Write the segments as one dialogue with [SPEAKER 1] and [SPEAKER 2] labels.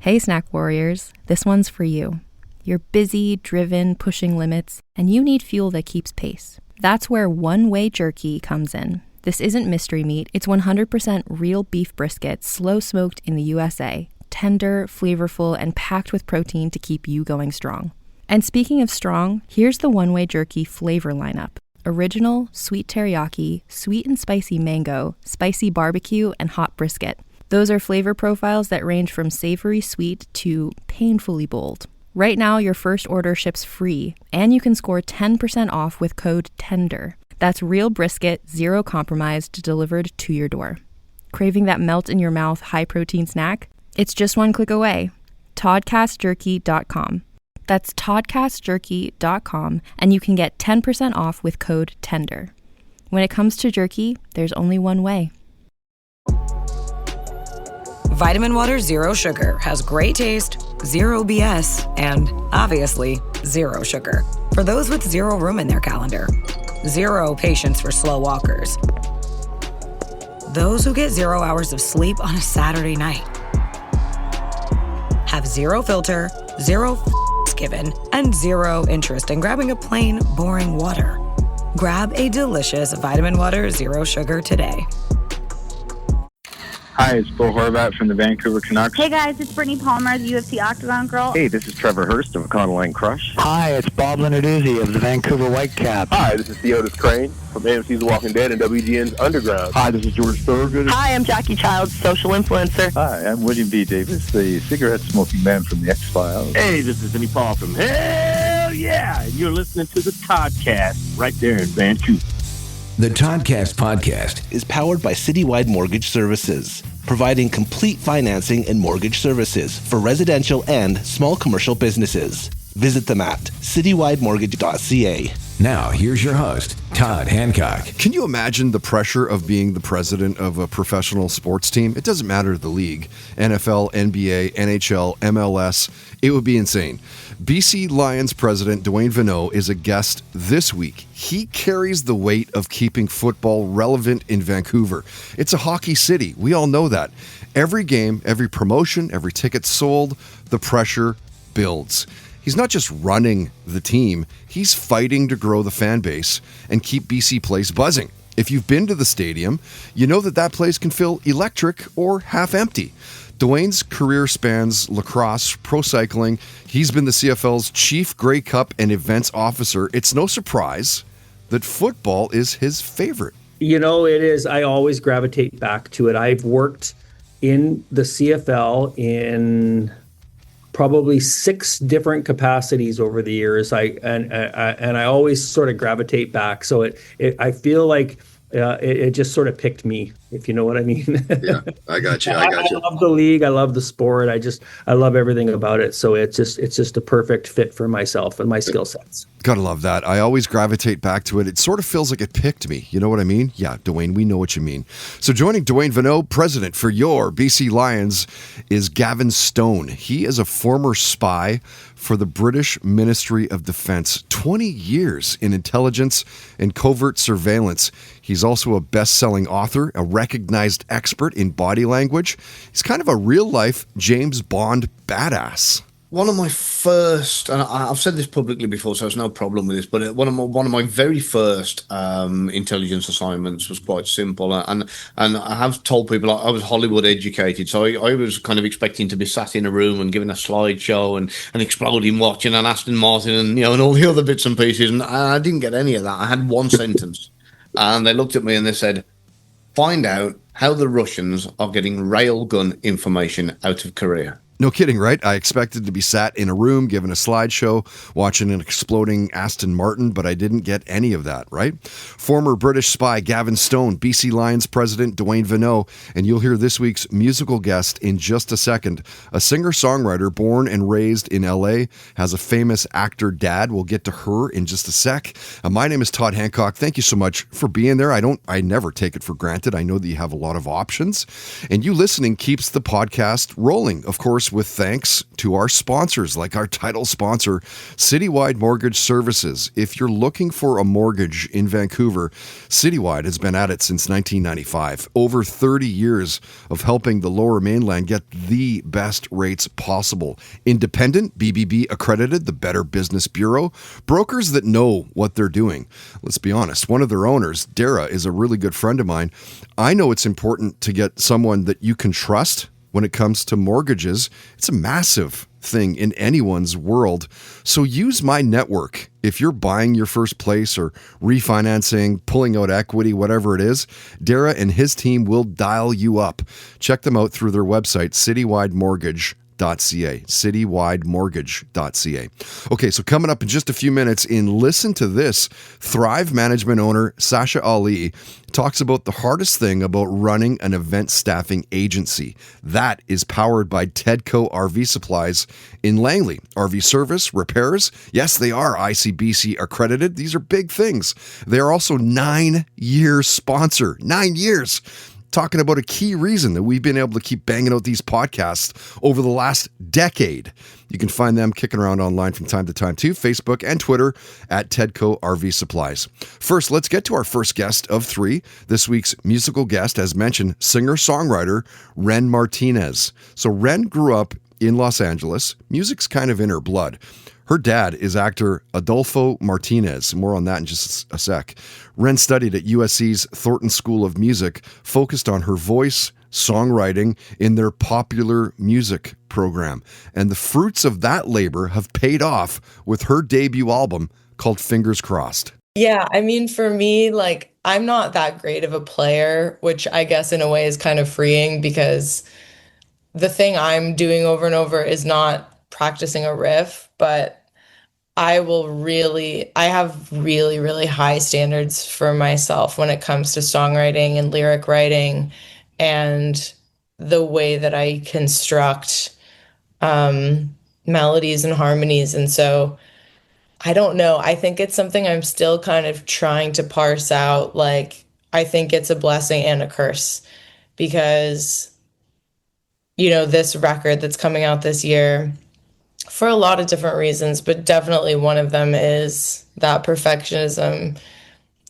[SPEAKER 1] Hey, snack warriors, this one's for you. You're busy, driven, pushing limits, and you need fuel that keeps pace. That's where one-way jerky comes in. This isn't mystery meat. It's 100% real beef brisket, slow-smoked in the USA. Tender, flavorful, and packed with protein to keep you going strong. And speaking of strong, here's the one-way jerky flavor lineup. Original, sweet teriyaki, sweet and spicy mango, spicy barbecue, and hot brisket. Those are flavor profiles that range from savory sweet to painfully bold. Right now, your first order ships free, and you can score 10% off with code TENDER. That's real brisket, zero compromise, delivered to your door. Craving that melt-in-your-mouth high-protein snack? It's just one click away. Toddcastjerky.com. That's toddcastjerky.com, and you can get 10% off with code TENDER. When it comes to jerky, there's only one way.
[SPEAKER 2] Vitamin Water Zero Sugar has great taste, zero BS, and obviously zero sugar. For those with zero room in their calendar, zero patience for slow walkers, those who get 0 hours of sleep on a Saturday night, have zero filter, zero given, and zero interest in grabbing a plain, boring water. Grab a delicious Vitamin Water Zero Sugar today.
[SPEAKER 3] Hi, it's Bo Horvat from the Vancouver Canucks.
[SPEAKER 4] Hey guys, it's Brittany Palmer, the UFC Octagon Girl.
[SPEAKER 5] Hey, this is Trevor Hurst of Econo Line Crush.
[SPEAKER 6] Hi, it's Bob Lenarduzzi of the Vancouver Whitecaps.
[SPEAKER 7] Hi, this is Theodis Crane from AMC's The Walking Dead and WGN's Underground.
[SPEAKER 8] Hi, this is George Thorogood.
[SPEAKER 9] Hi, I'm Jackie Childs, social influencer.
[SPEAKER 10] Hi, I'm William B. Davis, the cigarette-smoking man from the X-Files.
[SPEAKER 11] Hey, this is Vinnie Paul from Hell Yeah! And you're listening to the Toddcast right there in Vancouver.
[SPEAKER 12] The Toddcast podcast is powered by Citywide Mortgage Services, providing complete financing and mortgage services for residential and small commercial businesses. Visit them at citywidemortgage.ca.
[SPEAKER 13] Now, here's your host, Todd Hancock.
[SPEAKER 14] Can you imagine the pressure of being the president of a professional sports team? It doesn't matter the league, NFL, NBA, NHL, MLS. It would be insane. BC Lions president Duane Vienneau is a guest this week. He carries the weight of keeping football relevant in Vancouver. It's a hockey city. We all know that. Every game, every promotion, every ticket sold, the pressure builds. He's not just running the team, he's fighting to grow the fan base and keep BC Place buzzing. If you've been to the stadium, you know that place can feel electric or half empty. Duane's career spans lacrosse, pro cycling. He's been the CFL's chief Grey Cup and events officer. It's no surprise that football is his favorite.
[SPEAKER 15] You know, it is. I always gravitate back to it. I've worked in the CFL in probably 6 different capacities over the years. I always sort of gravitate back. So I feel like it just sort of picked me, if you know what I mean.
[SPEAKER 14] Yeah, I got you.
[SPEAKER 15] I love the league. I love the sport. I love everything about it. So it's just a perfect fit for myself and my skill sets.
[SPEAKER 14] Gotta love that. I always gravitate back to it. It sort of feels like it picked me. You know what I mean? Yeah, Duane, we know what you mean. So joining Duane Vienneau, president for your BC Lions, is Gavin Stone. He is a former spy for the British Ministry of Defence. 20 years in intelligence and covert surveillance. He's also a best-selling author, a recognized expert in body language. He's kind of a real-life James Bond badass.
[SPEAKER 16] One of my first, and I've said this publicly before, so there's no problem with this, but one of my very first intelligence assignments was quite simple, and I have told people I was Hollywood educated, so I was kind of expecting to be sat in a room and given a slideshow and an exploding watch and an Aston Martin and all the other bits and pieces, and I didn't get any of that. I had one sentence, and they looked at me and they said, "Find out how the Russians are getting railgun information out of Korea."
[SPEAKER 14] No kidding, right? I expected to be sat in a room, given a slideshow, watching an exploding Aston Martin, but I didn't get any of that, right? Former British spy Gavin Stone, BC Lions president Duane Vienneau, and you'll hear this week's musical guest in just a second. A singer-songwriter born and raised in LA, has a famous actor dad. We'll get to her in just a sec. My name is Todd Hancock. Thank you so much for being there. I never take it for granted. I know that you have a lot of options, and you listening keeps the podcast rolling. Of course, this with thanks to our sponsors, like our title sponsor, Citywide Mortgage Services. If you're looking for a mortgage in Vancouver, Citywide has been at it since 1995. Over 30 years of helping the Lower Mainland get the best rates possible. Independent, BBB accredited, the Better Business Bureau. Brokers that know what they're doing. Let's be honest, one of their owners, Dara, is a really good friend of mine. I know it's important to get someone that you can trust when it comes to mortgages. It's a massive thing in anyone's world. So use my network. If you're buying your first place or refinancing, pulling out equity, whatever it is, Dara and his team will dial you up. Check them out through their website, citywidemortgage.ca. Okay, so coming up in just a few minutes in Listen to This, Thrive Management owner Sasha Ali talks about the hardest thing about running an event staffing agency. That is powered by Tedco RV Supplies in Langley. RV service, repairs, yes, they are ICBC accredited. These are big things. They are also 9-year sponsor. 9 years. Talking about a key reason that we've been able to keep banging out these podcasts over the last decade. You can find them kicking around online from time to time too, Facebook and Twitter at Tedco RV Supplies. First, let's get to our first guest of 3. This week's musical guest, as mentioned, singer-songwriter Ren Martinez. So Ren grew up in Los Angeles. Music's kind of in her blood. Her dad is actor Adolfo Martinez. More on that in just a sec. Ren studied at USC's Thornton School of Music, focused on her voice, songwriting in their popular music program. And the fruits of that labor have paid off with her debut album called Fingers Crossed.
[SPEAKER 8] Yeah, I mean, for me, like, I'm not that great of a player, which I guess in a way is kind of freeing because the thing I'm doing over and over is not practicing a riff, but I have really, really high standards for myself when it comes to songwriting and lyric writing and the way that I construct melodies and harmonies. And so I don't know. I think it's something I'm still kind of trying to parse out. Like, I think it's a blessing and a curse because, this record that's coming out this year, for a lot of different reasons, but definitely one of them is that perfectionism.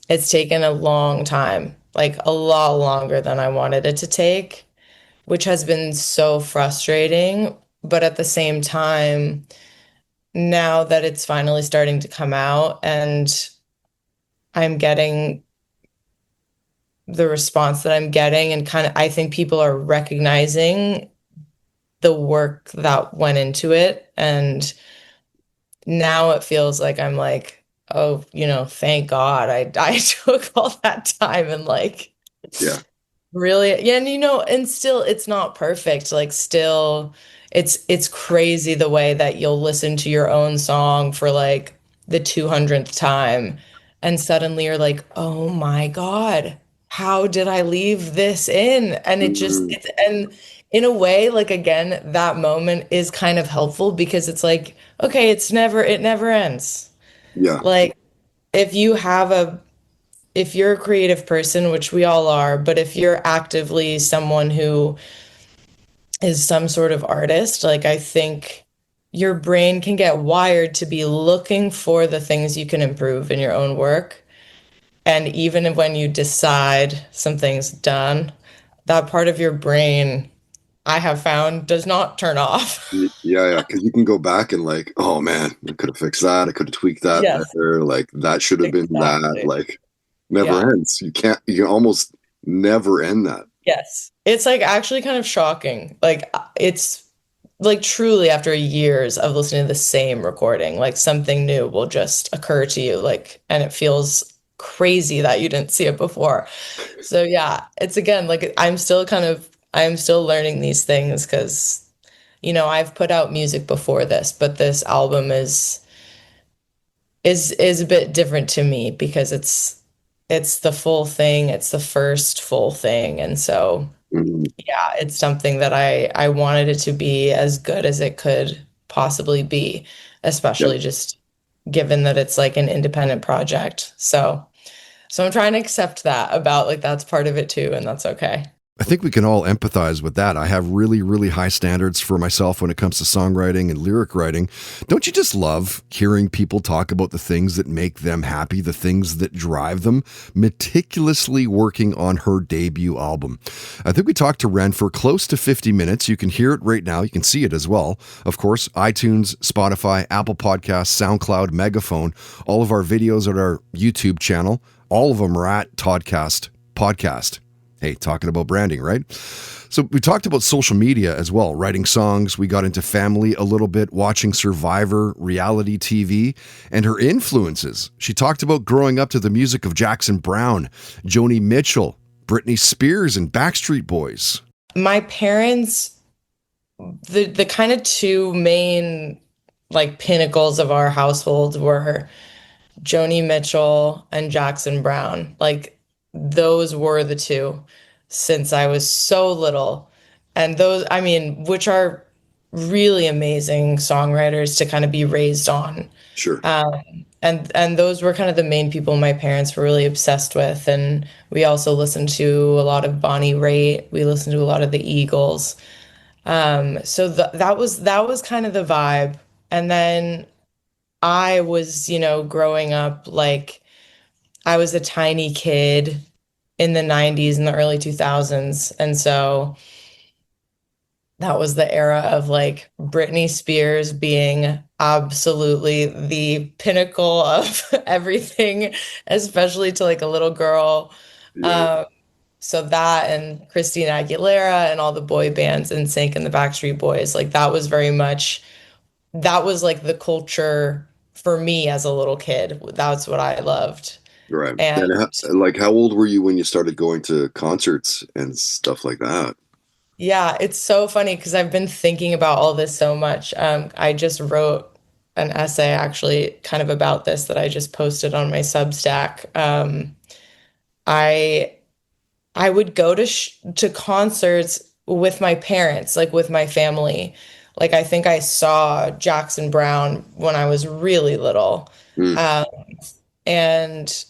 [SPEAKER 8] It's taken a long time, like a lot longer than I wanted it to take, which has been so frustrating. But at the same time, now that it's finally starting to come out and I'm getting the response that I'm getting, and kind of, I think people are recognizing the work that went into it. And now it feels like I'm like, oh, thank God I took all that time and really, yeah. And still it's not perfect. Like, still it's crazy the way that you'll listen to your own song for like the 200th time and suddenly you're like, oh my God, how did I leave this in? And and in a way, like, again, that moment is kind of helpful because it's like, okay, it never ends.
[SPEAKER 17] Yeah.
[SPEAKER 8] Like, if you're a creative person, which we all are, but if you're actively someone who is some sort of artist, like, I think your brain can get wired to be looking for the things you can improve in your own work. And even when you decide something's done, that part of your brain, I have found, does not turn off.
[SPEAKER 17] Yeah, because you can go back and like, oh man, I could have fixed that. I could have tweaked that better. Like, that should have been that. Like, never ends. You can almost never end that.
[SPEAKER 8] Yes. It's like actually kind of shocking. Like, it's like truly after years of listening to the same recording, like something new will just occur to you, like, and it feels crazy that you didn't see it before. So yeah, it's again, like, I'm still learning these things because, I've put out music before this, but this album is a bit different to me because it's the full thing. It's the first full thing. And so, yeah, it's something that I wanted it to be as good as it could possibly be, especially just given that it's like an independent project. So I'm trying to accept that about, like, that's part of it too. And that's okay.
[SPEAKER 14] I think we can all empathize with that. I have really, really high standards for myself when it comes to songwriting and lyric writing. Don't you just love hearing people talk about the things that make them happy, the things that drive them? Meticulously working on her debut album. I think we talked to Ren for close to 50 minutes. You can hear it right now. You can see it as well. Of course, iTunes, Spotify, Apple Podcasts, SoundCloud, Megaphone. All of our videos at our YouTube channel. All of them are at Toddcast Podcast. Hey, talking about branding, right? So we talked about social media as well, writing songs. We got into family a little bit, watching Survivor, reality TV, and her influences. She talked about growing up to the music of Jackson Browne, Joni Mitchell, Britney Spears, and Backstreet Boys.
[SPEAKER 8] My parents, the kind of two main like pinnacles of our household were Joni Mitchell and Jackson Browne. Like, those were the two since I was so little. And those, I mean, which are really amazing songwriters to kind of be raised on.
[SPEAKER 17] Sure.
[SPEAKER 8] And those were kind of the main people my parents were really obsessed with. And we also listened to a lot of Bonnie Raitt. We listened to a lot of the Eagles. So that was kind of the vibe. And then I was, growing up, like, I was a tiny kid in the 90s and the early 2000s. And so that was the era of like Britney Spears being absolutely the pinnacle of everything, especially to like a little girl.
[SPEAKER 17] Yeah.
[SPEAKER 8] So that and Christina Aguilera and all the boy bands and NSYNC and the Backstreet Boys, like that was like the culture for me as a little kid. That's what I loved.
[SPEAKER 17] Right.
[SPEAKER 8] And
[SPEAKER 17] how old were you when you started going to concerts and stuff like that?
[SPEAKER 8] yeah, it's so funny because I've been thinking about all this so much. I just wrote an essay actually kind of about this that I just posted on my Substack. I would go to concerts with my parents, like with my family. Like I think I saw Jackson Browne when I was really little. And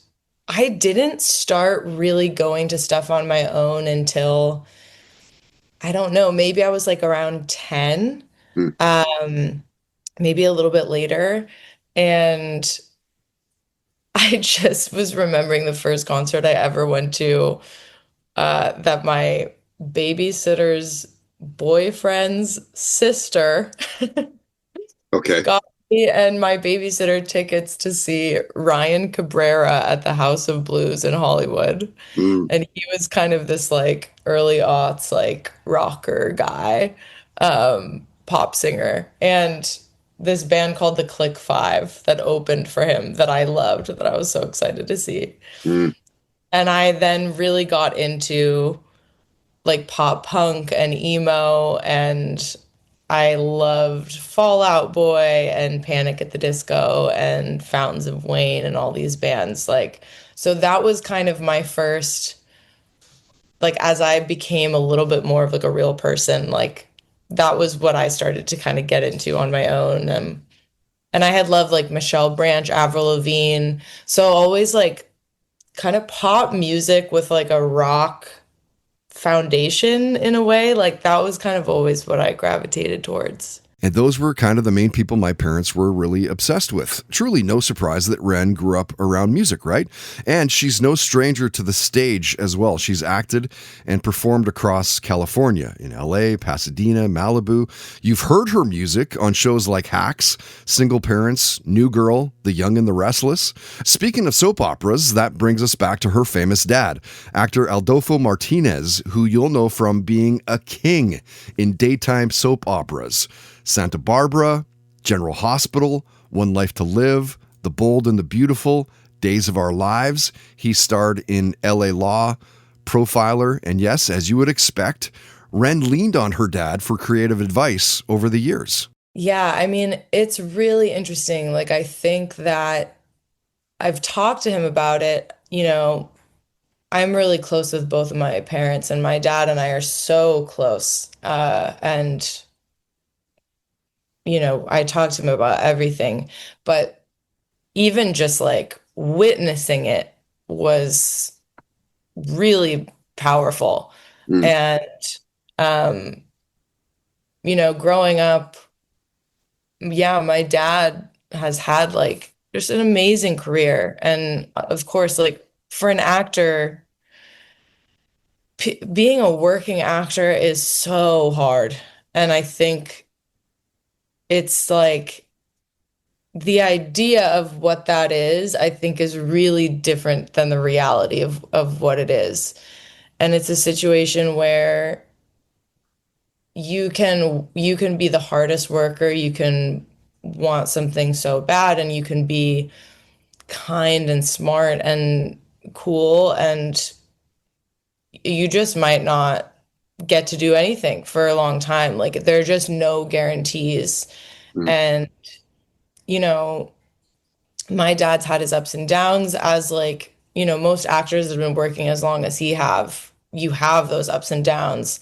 [SPEAKER 8] I didn't start really going to stuff on my own until, I don't know, maybe I was like around 10, maybe a little bit later. And I just was remembering the first concert I ever went to, that my babysitter's boyfriend's sister
[SPEAKER 17] Okay.
[SPEAKER 8] got me and my babysitter tickets to see Ryan Cabrera at the House of Blues in Hollywood. And he was kind of this like early aughts, like rocker guy, pop singer. And this band called the Click Five that opened for him that I loved, that I was so excited to see. And I then really got into like pop punk and emo, and I loved Fall Out Boy and Panic at the Disco and Fountains of Wayne and all these bands. Like, so that was kind of my first, like, as I became a little bit more of like a real person, like that was what I started to kind of get into on my own. And I had loved like Michelle Branch, Avril Lavigne. So always like kind of pop music with like a rock foundation in a way. Like that was kind of always what I gravitated towards.
[SPEAKER 14] And those were kind of the main people my parents were really obsessed with. Truly no surprise that Ren grew up around music, right? And she's no stranger to the stage as well. She's acted and performed across California, in LA, Pasadena, Malibu. You've heard her music on shows like Hacks, Single Parents, New Girl, The Young and the Restless. Speaking of soap operas, that brings us back to her famous dad, actor Adolfo Martinez, who you'll know from being a king in daytime soap operas. Santa Barbara, General Hospital, One Life to Live, The Bold and the Beautiful, Days of Our Lives. He starred in LA Law, Profiler, and yes, as you would expect, Ren leaned on her dad for creative advice over the years.
[SPEAKER 8] Yeah, I mean, it's really interesting. Like, I think that I've talked to him about it. I'm really close with both of my parents, and my dad and I are so close. And I talked to him about everything, but even just like witnessing it was really powerful. And, you know, growing up, yeah, my dad has had like just an amazing career. And of course, like for an actor, being a working actor is so hard. And I think it's like the idea of what that is, I think is really different than the reality of what it is. And it's a situation where you can be the hardest worker, you can want something so bad, and you can be kind and smart and cool, and you just might not get to do anything for a long time. Like there are just no guarantees. And you know, my dad's had his ups and downs, as like, you know, most actors that have been working as long as you have those ups and downs.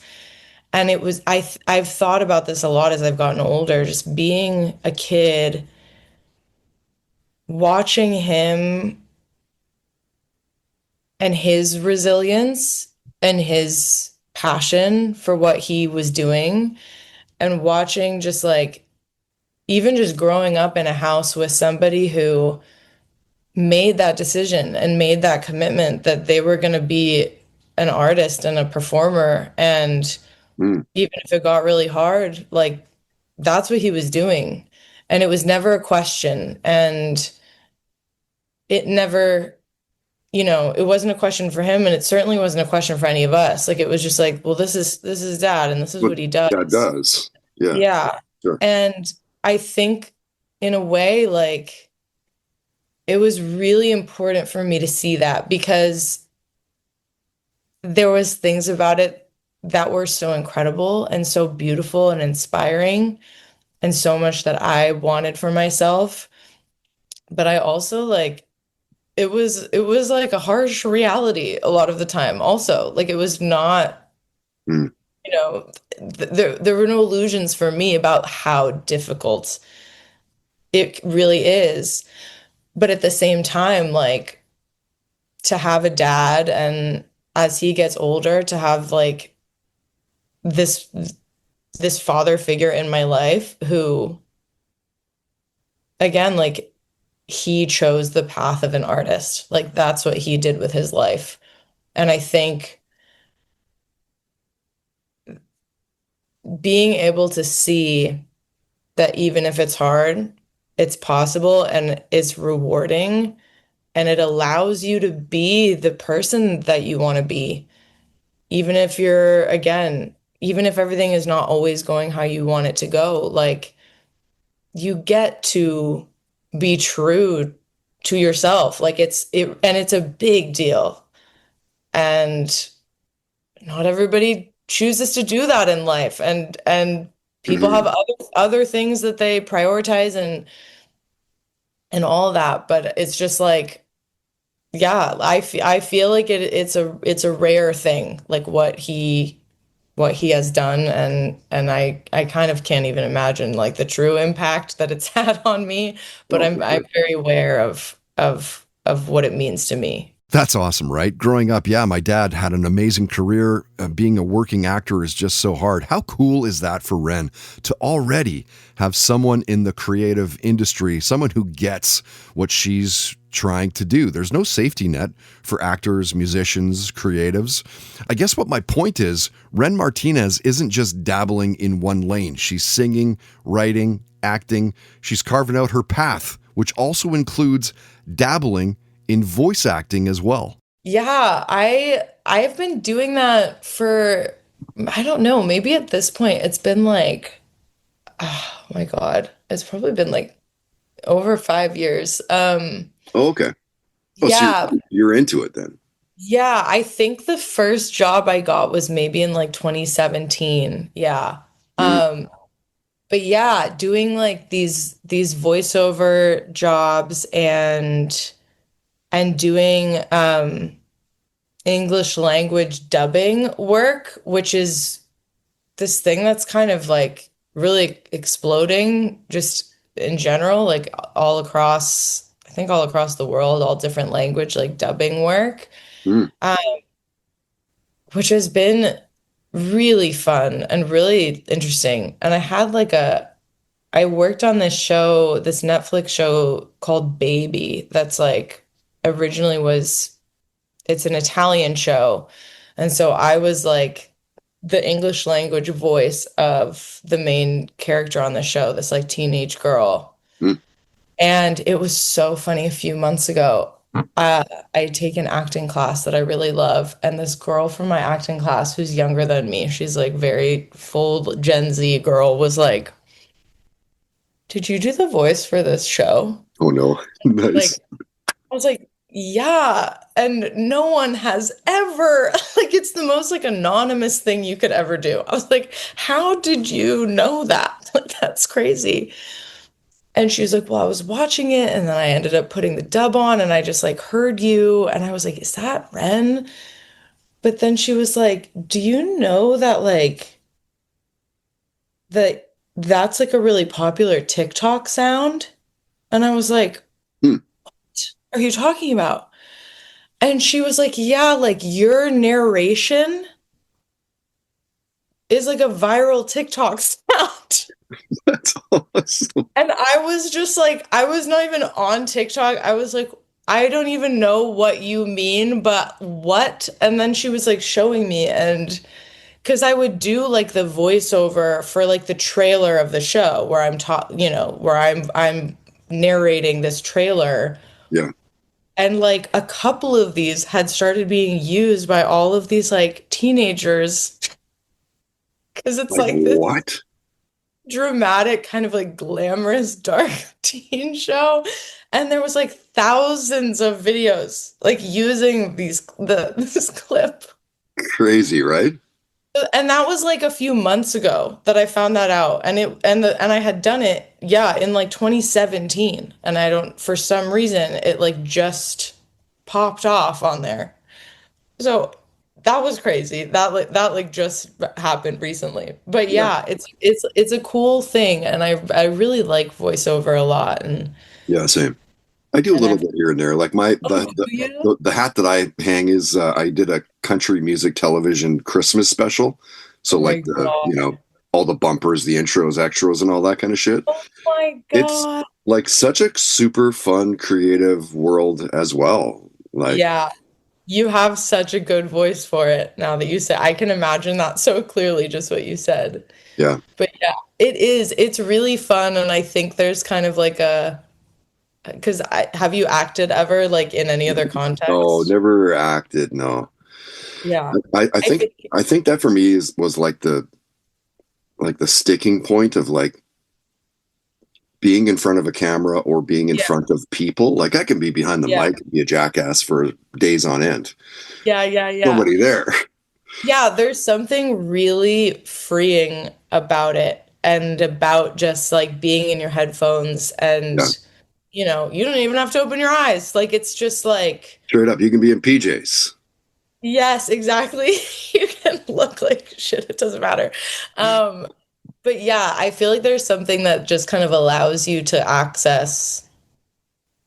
[SPEAKER 8] And it was I've thought about this a lot as I've gotten older, just being a kid, watching him and his resilience and his passion for what he was doing, and watching just like even just growing up in a house with somebody who made that decision and made that commitment that they were going to be an artist and a performer. And even if it got really hard, like that's what he was doing. And it was never a question. And it never, you know, it wasn't a question for him, and it certainly wasn't a question for any of us. Like it was just like, well, this is dad, and this is what he does.
[SPEAKER 17] Dad does. Yeah.
[SPEAKER 8] Yeah.
[SPEAKER 17] Sure.
[SPEAKER 8] And I think in a way, like it was really important for me to see that, because there was things about it that were so incredible and so beautiful and inspiring, and so much that I wanted for myself. But I also like it was like a harsh reality a lot of the time also. Like it was not, you know, there were no illusions for me about how difficult it really is. But at the same time, like to have a dad, and as he gets older, to have like this father figure in my life who, again, like he chose the path of an artist. Like that's what he did with his life. And I think being able to see that even if it's hard, it's possible and it's rewarding, and it allows you to be the person that you want to be. Even if you're, again, even if everything is not always going how you want it to go, like you get to be true to yourself. Like and it's a big deal. And not everybody chooses to do that in life. And people have other things that they prioritize and all that. But it's just like, yeah, I feel like it's a rare thing, like what he has done, and I kind of can't even imagine like the true impact that it's had on me, but I'm very aware of what it means to me.
[SPEAKER 14] That's awesome, right? Growing up, yeah, my dad had an amazing career. Being a working actor is just so hard. How cool is that for Ren to already have someone in the creative industry, someone who gets what she's trying to do? There's no safety net for actors, musicians, creatives. I guess what my point is, Ren Martinez isn't just dabbling in one lane. She's singing, writing, acting. She's carving out her path, which also includes dabbling in voice acting as well.
[SPEAKER 8] Yeah, I've been doing that for, I don't know, maybe at this point it's been like, oh my God, it's probably been like over 5 years.
[SPEAKER 17] Okay. Oh,
[SPEAKER 8] yeah.
[SPEAKER 17] So you're into it then.
[SPEAKER 8] Yeah, I think the first job I got was maybe in like 2017. Yeah. But yeah, doing like these voiceover jobs and doing English language dubbing work, which is this thing that's kind of like really exploding just in general, like all across, I think all across the world, all different language, like dubbing work, which has been really fun and really interesting. And I worked on this show, this Netflix show called Baby, that's like originally it's an Italian show. And so I was like the English language voice of the main character on the show, this like teenage girl. And it was so funny. A few months ago, I take an acting class that I really love. And this girl from my acting class who's younger than me, she's like very full Gen Z girl, was like, "Did you do the voice for this show?"
[SPEAKER 17] Oh no. Nice.
[SPEAKER 8] Like, I was like, yeah. And no one has ever, like, it's the most like anonymous thing you could ever do. I was like, how did you know that? Like, that's crazy. And she was like, well, I was watching it and then I ended up putting the dub on and I just like heard you. And I was like, is that Ren? But then she was like, do you know that like that's like a really popular TikTok sound? And I was like, what are you talking about? And she was like, yeah, like your narration is like a viral TikTok sound.
[SPEAKER 17] That's awesome.
[SPEAKER 8] And I was just like, I was not even on TikTok. I was like, I don't even know what you mean, but what? And then she was like showing me, and because I would do like the voiceover for like the trailer of the show where I'm narrating this trailer.
[SPEAKER 17] Yeah.
[SPEAKER 8] And like a couple of these had started being used by all of these like teenagers. Because it's like this
[SPEAKER 17] what?
[SPEAKER 8] Dramatic, kind of like glamorous, dark teen show. And there was like thousands of videos like using this clip.
[SPEAKER 17] Crazy, right?
[SPEAKER 8] And that was like a few months ago that I found that out. And I had done it, in like 2017. And for some reason, it like just popped off on there. So that was crazy. That just happened recently. But yeah, it's a cool thing, and I really like voiceover a lot. And
[SPEAKER 17] yeah, same. I do a little bit here and there. Like the hat that I hang is I did a country music television Christmas special. So like all the bumpers, the intros, extras, and all that kind of shit.
[SPEAKER 8] Oh my God.
[SPEAKER 17] It's like such a super fun, creative world as well. Like,
[SPEAKER 8] yeah. You have such a good voice for it now that you say. I can imagine that so clearly, just what you said.
[SPEAKER 17] Yeah.
[SPEAKER 8] But yeah, it's really fun. And I think there's kind of like because have you acted ever like in any other context?
[SPEAKER 17] No, never acted. No.
[SPEAKER 8] Yeah.
[SPEAKER 17] I think that for me was like the sticking point of like being in front of a camera or being in front of people. Like I can be behind the mic and be a jackass for days on end.
[SPEAKER 8] Yeah.
[SPEAKER 17] Nobody there.
[SPEAKER 8] Yeah, there's something really freeing about it, and about just like being in your headphones and you don't even have to open your eyes. Like it's just like
[SPEAKER 17] straight up, you can be in PJs.
[SPEAKER 8] Yes, exactly. You can look like shit. It doesn't matter. But yeah, I feel like there's something that just kind of allows you to access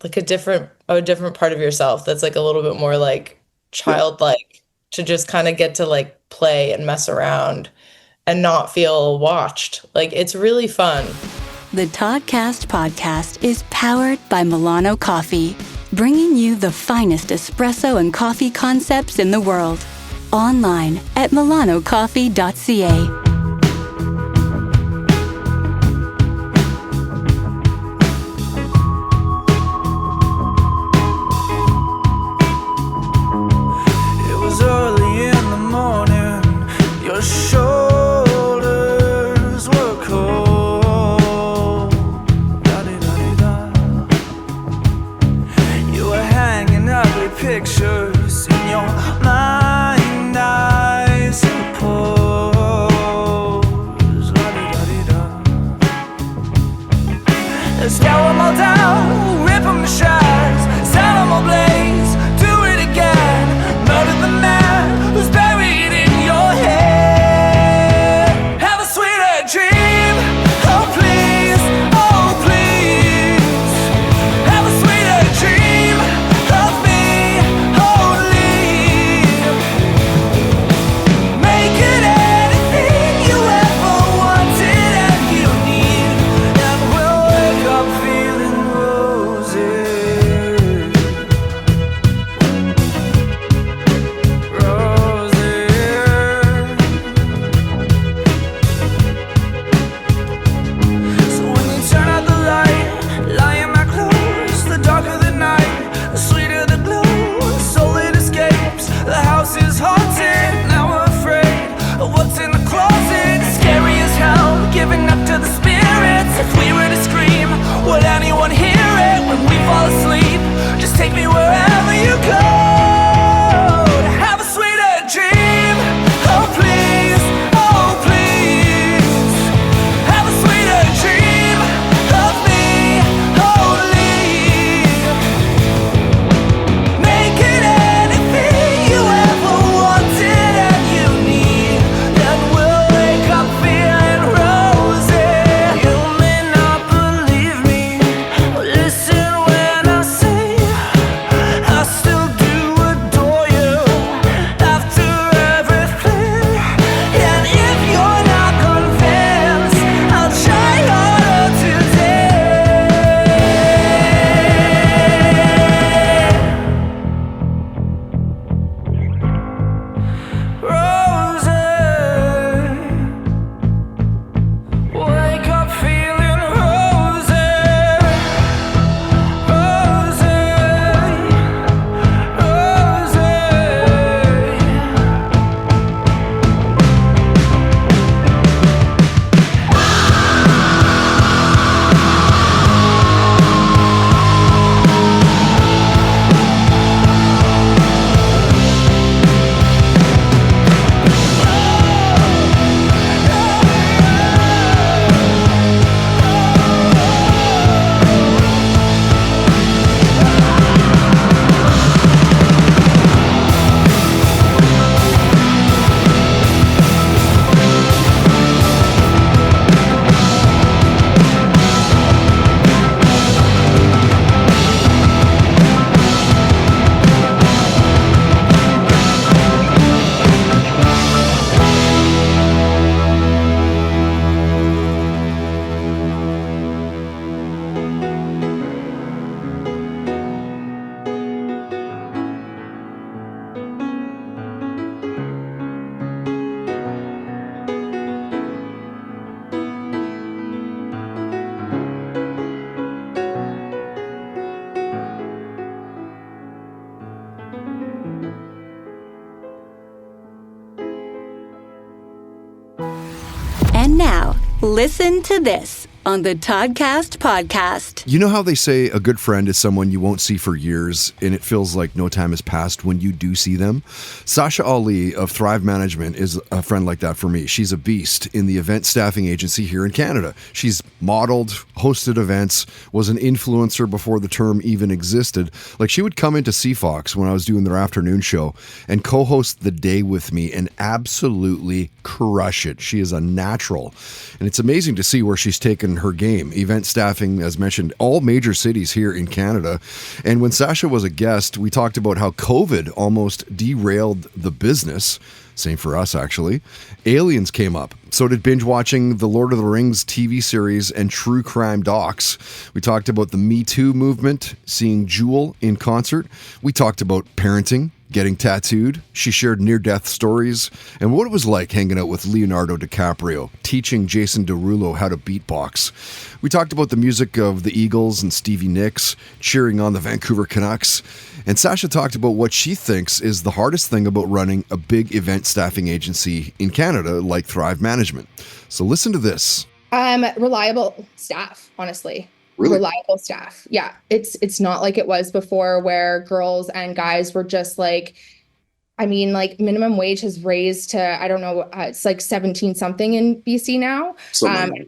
[SPEAKER 8] like a different part of yourself that's like a little bit more like childlike, to just kind of get to like play and mess around and not feel watched. Like it's really fun.
[SPEAKER 18] The Toddcast podcast is powered by Milano Coffee, bringing you the finest espresso and coffee concepts in the world. Online at milanocoffee.ca.
[SPEAKER 19] Pictures in your mind, I suppose. La-di-da-di-da. Let's scale them all down, rip them to shreds, set them ablaze, do it again. Murder the man who's buried in your head. Have a sweeter dream, oh please, oh please. Have a sweeter dream of me. Make it end.
[SPEAKER 18] Listen to this on the Toddcast podcast.
[SPEAKER 14] You know how they say a good friend is someone you won't see for years and it feels like no time has passed when you do see them? Sasha Ali of Thrive Management is a friend like that for me. She's a beast in the event staffing agency here in Canada. She's modeled, hosted events, was an influencer before the term even existed. Like, she would come into CFOX when I was doing their afternoon show and co-host the day with me and absolutely crush it. She is a natural. And it's amazing to see where she's taken her game. Event staffing, as mentioned, all major cities here in Canada. And when Sasha was a guest, we talked about how COVID almost derailed the business. Same for us, actually. Aliens came up. So did binge watching the Lord of the Rings TV series and true crime docs. We talked about the Me Too movement, seeing Jewel in concert. We talked about parenting, getting tattooed. She shared near-death stories and what it was like hanging out with Leonardo DiCaprio, teaching Jason Derulo how to beatbox. We talked about the music of the Eagles and Stevie Nicks, cheering on the Vancouver Canucks. And Sasha talked about what she thinks is the hardest thing about running a big event staffing agency in Canada like Thrive Management. So listen to this.
[SPEAKER 20] Reliable staff, honestly.
[SPEAKER 17] Really?
[SPEAKER 20] Reliable staff. Yeah. It's not like it was before where girls and guys were just like, I mean, like minimum wage has raised to, I don't know, it's like 17 something in BC now.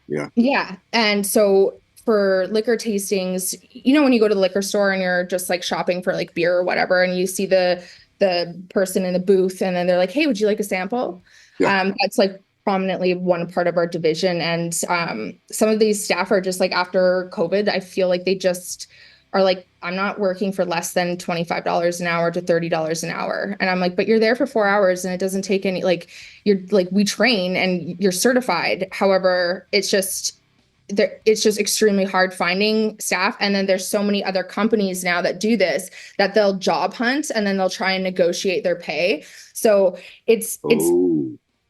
[SPEAKER 17] Yeah.
[SPEAKER 20] Yeah. And so for liquor tastings, you know, when you go to the liquor store and you're just like shopping for like beer or whatever, and you see the person in the booth and then they're like, hey, would you like a sample?
[SPEAKER 17] Yeah.
[SPEAKER 20] That's like prominently one part of our division. And some of these staff are just like, after COVID, I feel like they just are like, I'm not working for less than $25 an hour to $30 an hour. And I'm like, but you're there for 4 hours and it doesn't take any, like, you're like, we train and you're certified. However, it's just extremely hard finding staff. And then there's so many other companies now that do this, that they'll job hunt and then they'll try and negotiate their pay. So it's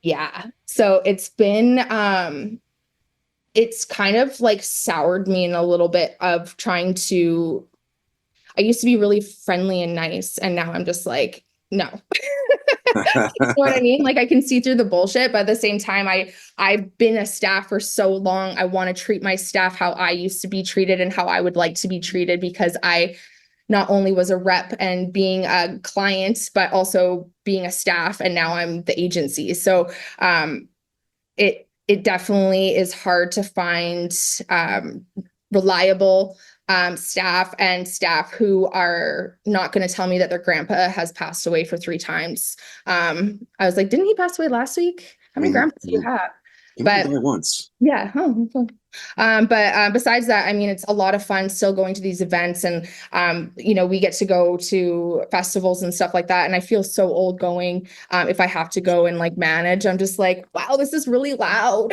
[SPEAKER 20] yeah. So it's been, it's kind of like soured me in a little bit of trying to, I used to be really friendly and nice. And now I'm just like, no. You know what I mean? Like, I can see through the bullshit, but at the same time, I've been a staff for so long. I want to treat my staff how I used to be treated and how I would like to be treated, because I not only was a rep and being a client, but also being a staff, and now I'm the agency. So it definitely is hard to find reliable staff, and staff who are not going to tell me that their grandpa has passed away for 3 times. I was like, didn't he pass away last week? How many grandpas do you have? But
[SPEAKER 17] once.
[SPEAKER 20] Yeah. But besides that, I mean, it's a lot of fun still going to these events, and, you know, we get to go to festivals and stuff like that. And I feel so old going, if I have to go and like manage, I'm just like, wow, this is really loud.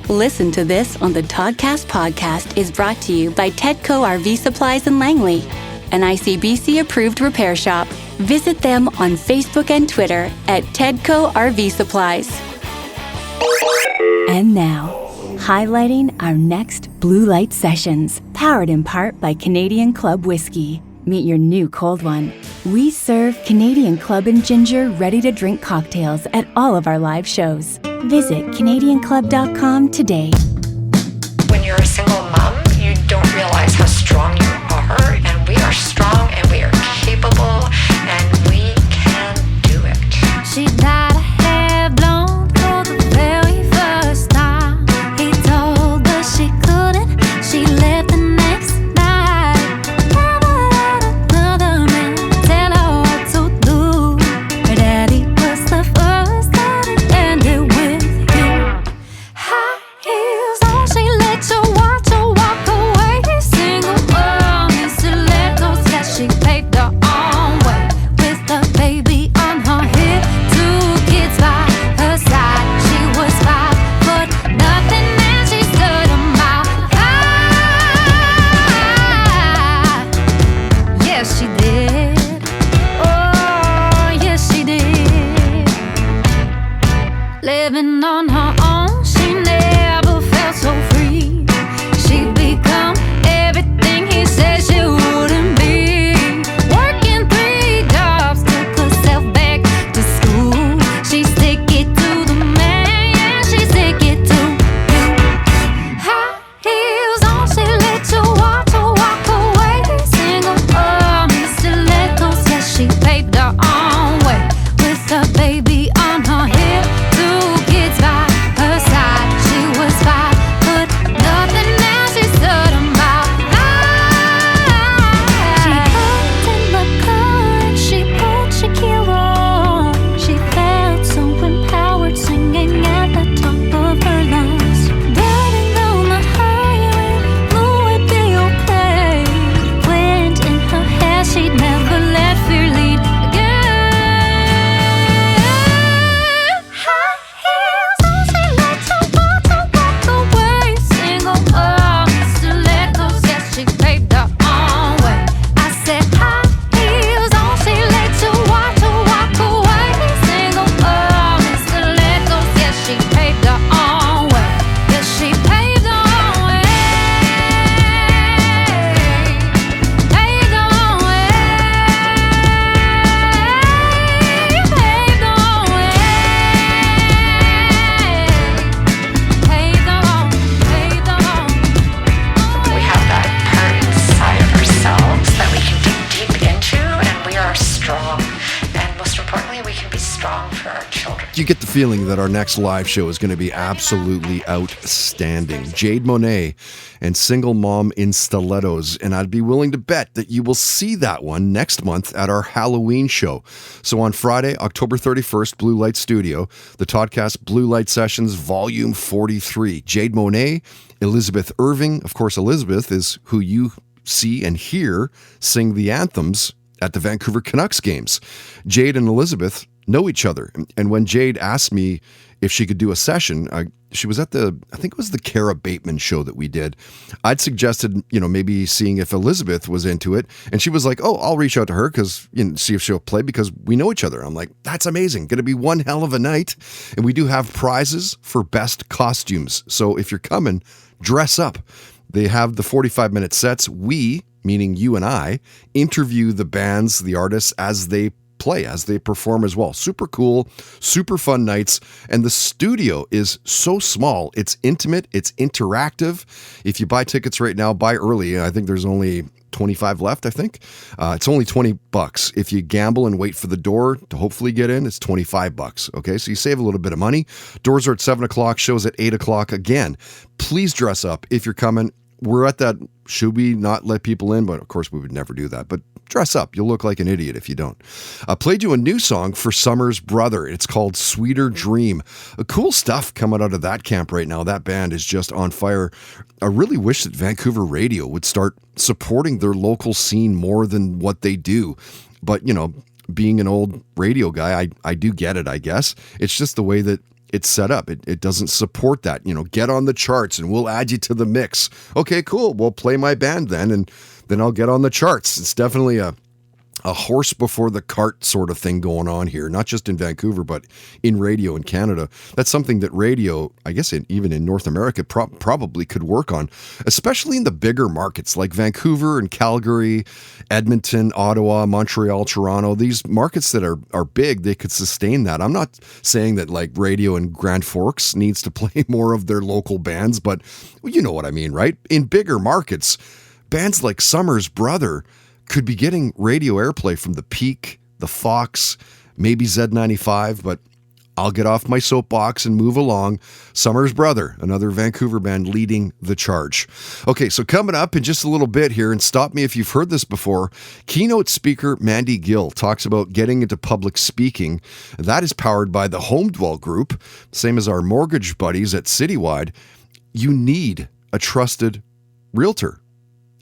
[SPEAKER 18] Listen to this on the Toddcast podcast is brought to you by Tedco RV Supplies in Langley, an ICBC approved repair shop. Visit them on Facebook and Twitter at Tedco RV Supplies. And now, highlighting our next Blue Light Sessions, powered in part by Canadian Club Whiskey. Meet your new cold one. We serve Canadian Club and Ginger ready-to-drink cocktails at all of our live shows. Visit CanadianClub.com today.
[SPEAKER 21] When you're a single mom, you don't realize how strong you are, and we are strong, and we are capable, and we can do it.
[SPEAKER 22] She dyed her hair blonde for the very first time. He told her she couldn't. She left the next night. Never let another man tell her what to do. Her daddy was the first that it ended with you. High heel
[SPEAKER 14] you get the feeling that our next live show is going to be absolutely outstanding. Jade Monet and Single Mom in Stilettos. And I'd be willing to bet that you will see that one next month at our Halloween show. So on Friday, October 31st, Blue Light Studio, the Toddcast Blue Light Sessions Volume 43. Jade Monet, Elizabeth Irving. Of course, Elizabeth is who you see and hear sing the anthems at the Vancouver Canucks games. Jade and Elizabeth know each other. And when Jade asked me if she could do a session, she was at I think it was the Cara Bateman show that we did. I'd suggested, maybe seeing if Elizabeth was into it. And she was like, oh, I'll reach out to her see if she'll play because we know each other. I'm like, that's amazing. Going to be one hell of a night. And we do have prizes for best costumes. So if you're coming, dress up. They have the 45-minute sets. We, meaning you and I, interview the bands, the artists as they play, as they perform as well. Super cool, super fun nights. And the studio is so small. It's intimate. It's interactive. If you buy tickets right now, buy early. I think there's only 25 left, I think. It's only $20. If you gamble and wait for the door to hopefully get in, it's $25. Okay, so you save a little bit of money. Doors are at 7 o'clock, shows at 8 o'clock. Again, please dress up if you're coming. We're at that, should we not let people in? But of course, we would never do that. But dress up. You'll look like an idiot if you don't. I played you a new song for Summer's brother. It's called Sweeter Dream. Cool stuff coming out of that camp right now. That band is just on fire. I really wish that Vancouver radio would start supporting their local scene more than what they do. But, being an old radio guy, I do get it, I guess. It's just the way that it's set up. It doesn't support that. Get on the charts and we'll add you to the mix. Okay, cool. We'll play my band then, and then I'll get on the charts. It's definitely a horse before the cart sort of thing going on here, not just in Vancouver, but in radio in Canada. That's something that radio, I guess even in North America, probably could work on, especially in the bigger markets like Vancouver and Calgary, Edmonton, Ottawa, Montreal, Toronto. These markets that are big, they could sustain that. I'm not saying that like radio in Grand Forks needs to play more of their local bands, but you know what I mean, right? In bigger markets, bands like Summer's Brother could be getting radio airplay from the Peak, the Fox, maybe Z95, but I'll get off my soapbox and move along. Summer's Brother, another Vancouver band leading the charge. Okay, so coming up in just a little bit here, and stop me if you've heard this before, keynote speaker Mandy Gill talks about getting into public speaking. That is powered by the Home Dwell Group, same as our mortgage buddies at Citywide. You need a trusted realtor.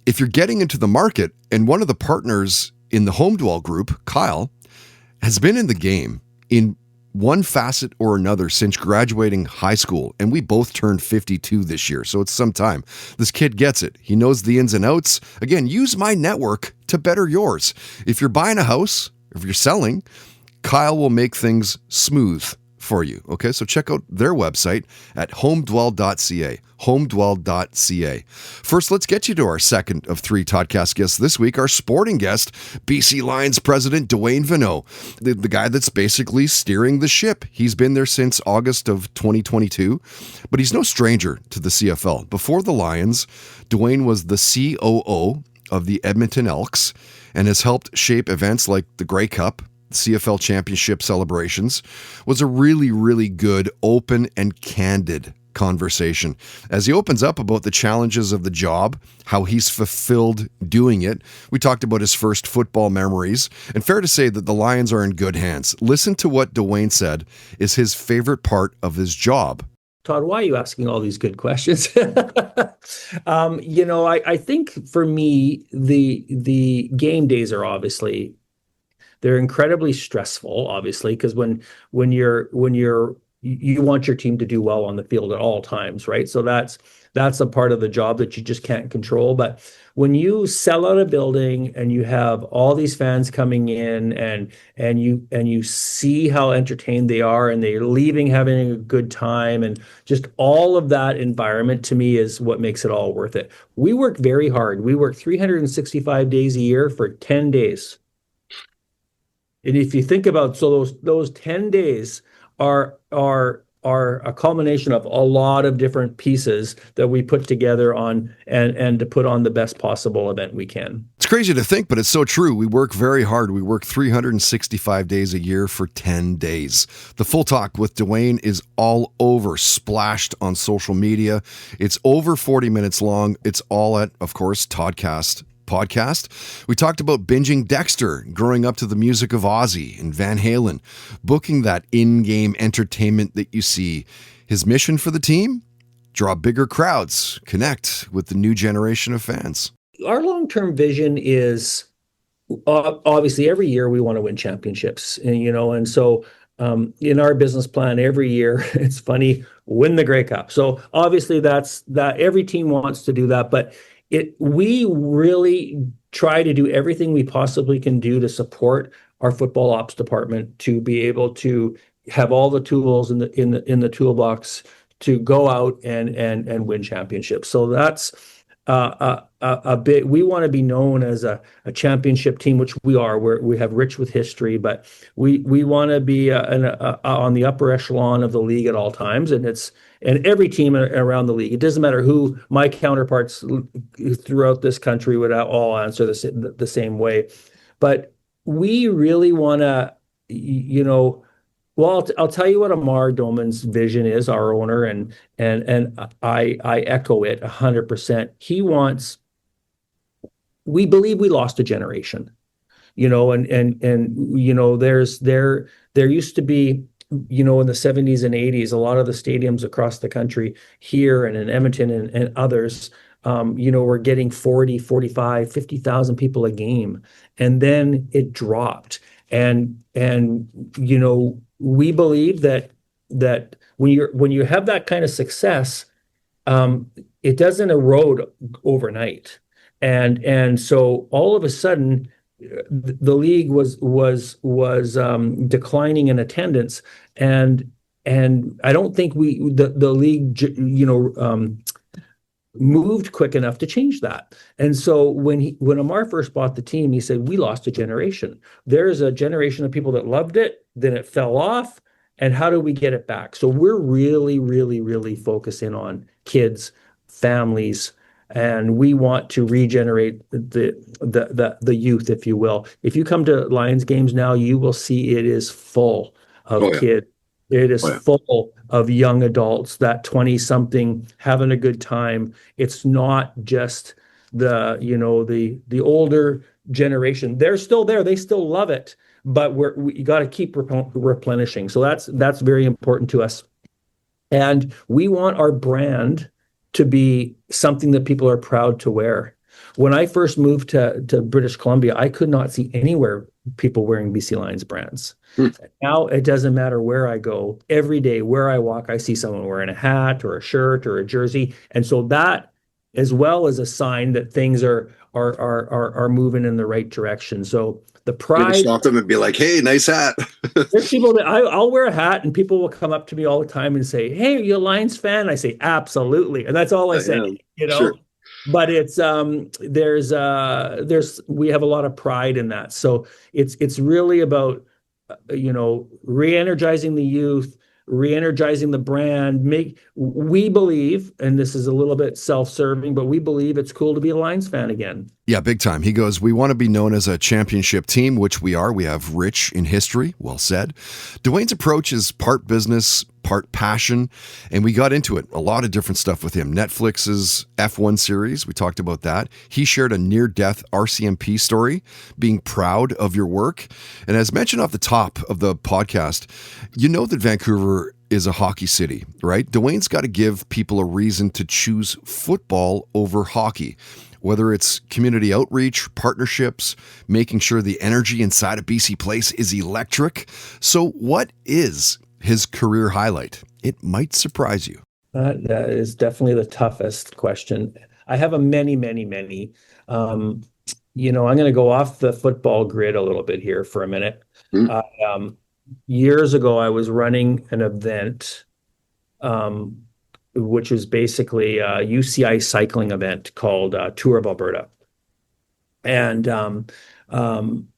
[SPEAKER 14] If you're getting into the market, and one of the partners in the Home Dwell Group, Kyle, has been in the game in one facet or another since graduating high school, and we both turned 52 this year, so it's some time. This kid gets it. He knows the ins and outs. Again, use my network to better yours. If you're buying a house, if you're selling, Kyle will make things smooth for you. Okay, so check out their website at homedwell.ca. homedwell.ca. First, let's get you to our second of three Toddcast guests this week, our sporting guest, BC Lions president Duane Vienneau, the guy that's basically steering the ship. He's been there since August of 2022, but he's no stranger to the CFL. Before the Lions, Duane was the COO of the Edmonton Elks and has helped shape events like the Grey Cup, CFL championship celebrations. Was a really, really good, open and candid conversation as he opens up about the challenges of the job, how he's fulfilled doing it. We talked about his first football memories, and fair to say that the Lions are in good hands. Listen to what Duane said is his favorite part of his job.
[SPEAKER 15] Todd, why are you asking all these good questions? I think for me, the game days are obviously, they're incredibly stressful, obviously, because when you want your team to do well on the field at all times, right? So that's a part of the job that you just can't control. But when you sell out a building and you have all these fans coming in and you see how entertained they are and they're leaving having a good time, and just all of that environment, to me, is what makes it all worth it. We work very hard. We work 365 days a year for 10 days. And if you think about, so those 10 days are are a culmination of a lot of different pieces that we put together on and to put on the best possible event we can.
[SPEAKER 14] It's crazy to think, but it's so true. We work very hard. We work 365 days a year for 10 days. The Full Talk with Duane is all over, splashed on social media. It's over 40 minutes long. It's all at, of course, Toddcast podcast. We talked about binging Dexter, growing up to the music of Ozzy and Van Halen, booking that in-game entertainment that you see. His mission for the team? Draw bigger crowds, connect with the new generation of fans.
[SPEAKER 15] Our long-term vision is obviously every year we want to win championships, and so in our business plan every year, it's funny, win the Grey Cup. So obviously that every team wants to do that, but we really try to do everything we possibly can do to support our football ops department to be able to have all the tools in the toolbox to go out and win championships. So that's a bit. We want to be known as a championship team, which we are. We have rich with history, but we want to be on the upper echelon of the league at all times, and every team around the league. It doesn't matter who my counterparts throughout this country would all answer the same way. But we really want to, well, I'll tell you what Amar Doman's vision is, our owner, and I echo it 100%. He wants. We believe we lost a generation, and there used to be, in the 70s and 80s, a lot of the stadiums across the country here and in Edmonton and others, were getting 40, 45, 50,000 people a game. And then it dropped. And we believe that when you have that kind of success, it doesn't erode overnight. And so all of a sudden, the league was declining in attendance, and I don't think the league moved quick enough to change that. And so when Amar first bought the team, he said, we lost a generation. There's a generation of people that loved it, then it fell off, and how do we get it back? So we're really, really, really focusing on kids, families, and we want to regenerate the youth, if you will. If you come to Lions games now, you will see it is full of kids. It is full of young adults, that 20-something having a good time. It's not just the older generation. They're still there. They still love it, but we got to keep replenishing. So that's very important to us. And we want our brand to be something that people are proud to wear. When I first moved to British Columbia, I could not see anywhere people wearing BC Lions brands. Now it doesn't matter where I go. Every day, where I walk, I see someone wearing a hat or a shirt or a jersey. And so that, as well, as a sign that things are moving in the right direction. So the pride.
[SPEAKER 17] Stop them and be like, "Hey, nice hat."
[SPEAKER 15] There's people that I'll wear a hat, and people will come up to me all the time and say, "Hey, are you a Lions fan?" I say, "Absolutely," and that's all I say.
[SPEAKER 17] Sure.
[SPEAKER 15] But it's we have a lot of pride in that. So it's really about re-energizing the youth, re-energizing the brand. We believe, and this is a little bit self-serving, but we believe it's cool to be a Lions fan again.
[SPEAKER 14] Yeah, big time. He goes, we want to be known as a championship team, which we are. We have rich in history. Well said. Duane's approach is part business, part passion, and we got into it. A lot of different stuff with him. Netflix's F1 series, we talked about that. He shared a near-death RCMP story, being proud of your work. And as mentioned off the top of the podcast, you know that Vancouver is a hockey city, right? Duane's got to give people a reason to choose football over hockey. Whether it's community outreach, partnerships, making sure the energy inside a BC Place is electric. So what is his career highlight? It might surprise you.
[SPEAKER 15] That is definitely the toughest question. I have a many. I'm going to go off the football grid a little bit here for a minute. Years ago, I was running an event, which is basically a UCI cycling event called Tour of Alberta. And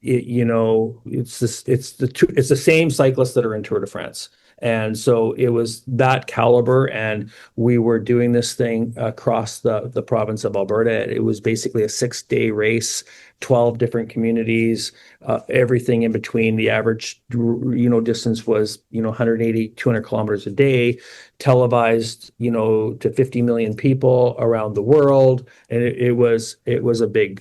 [SPEAKER 15] it's the same cyclists that are in Tour de France. And so it was that caliber, and we were doing this thing across the province of Alberta. It was basically a 6-day race, 12 different communities, everything in between. The average, distance was, 180, 200 kilometers a day, televised, to 50 million people around the world. And it was a big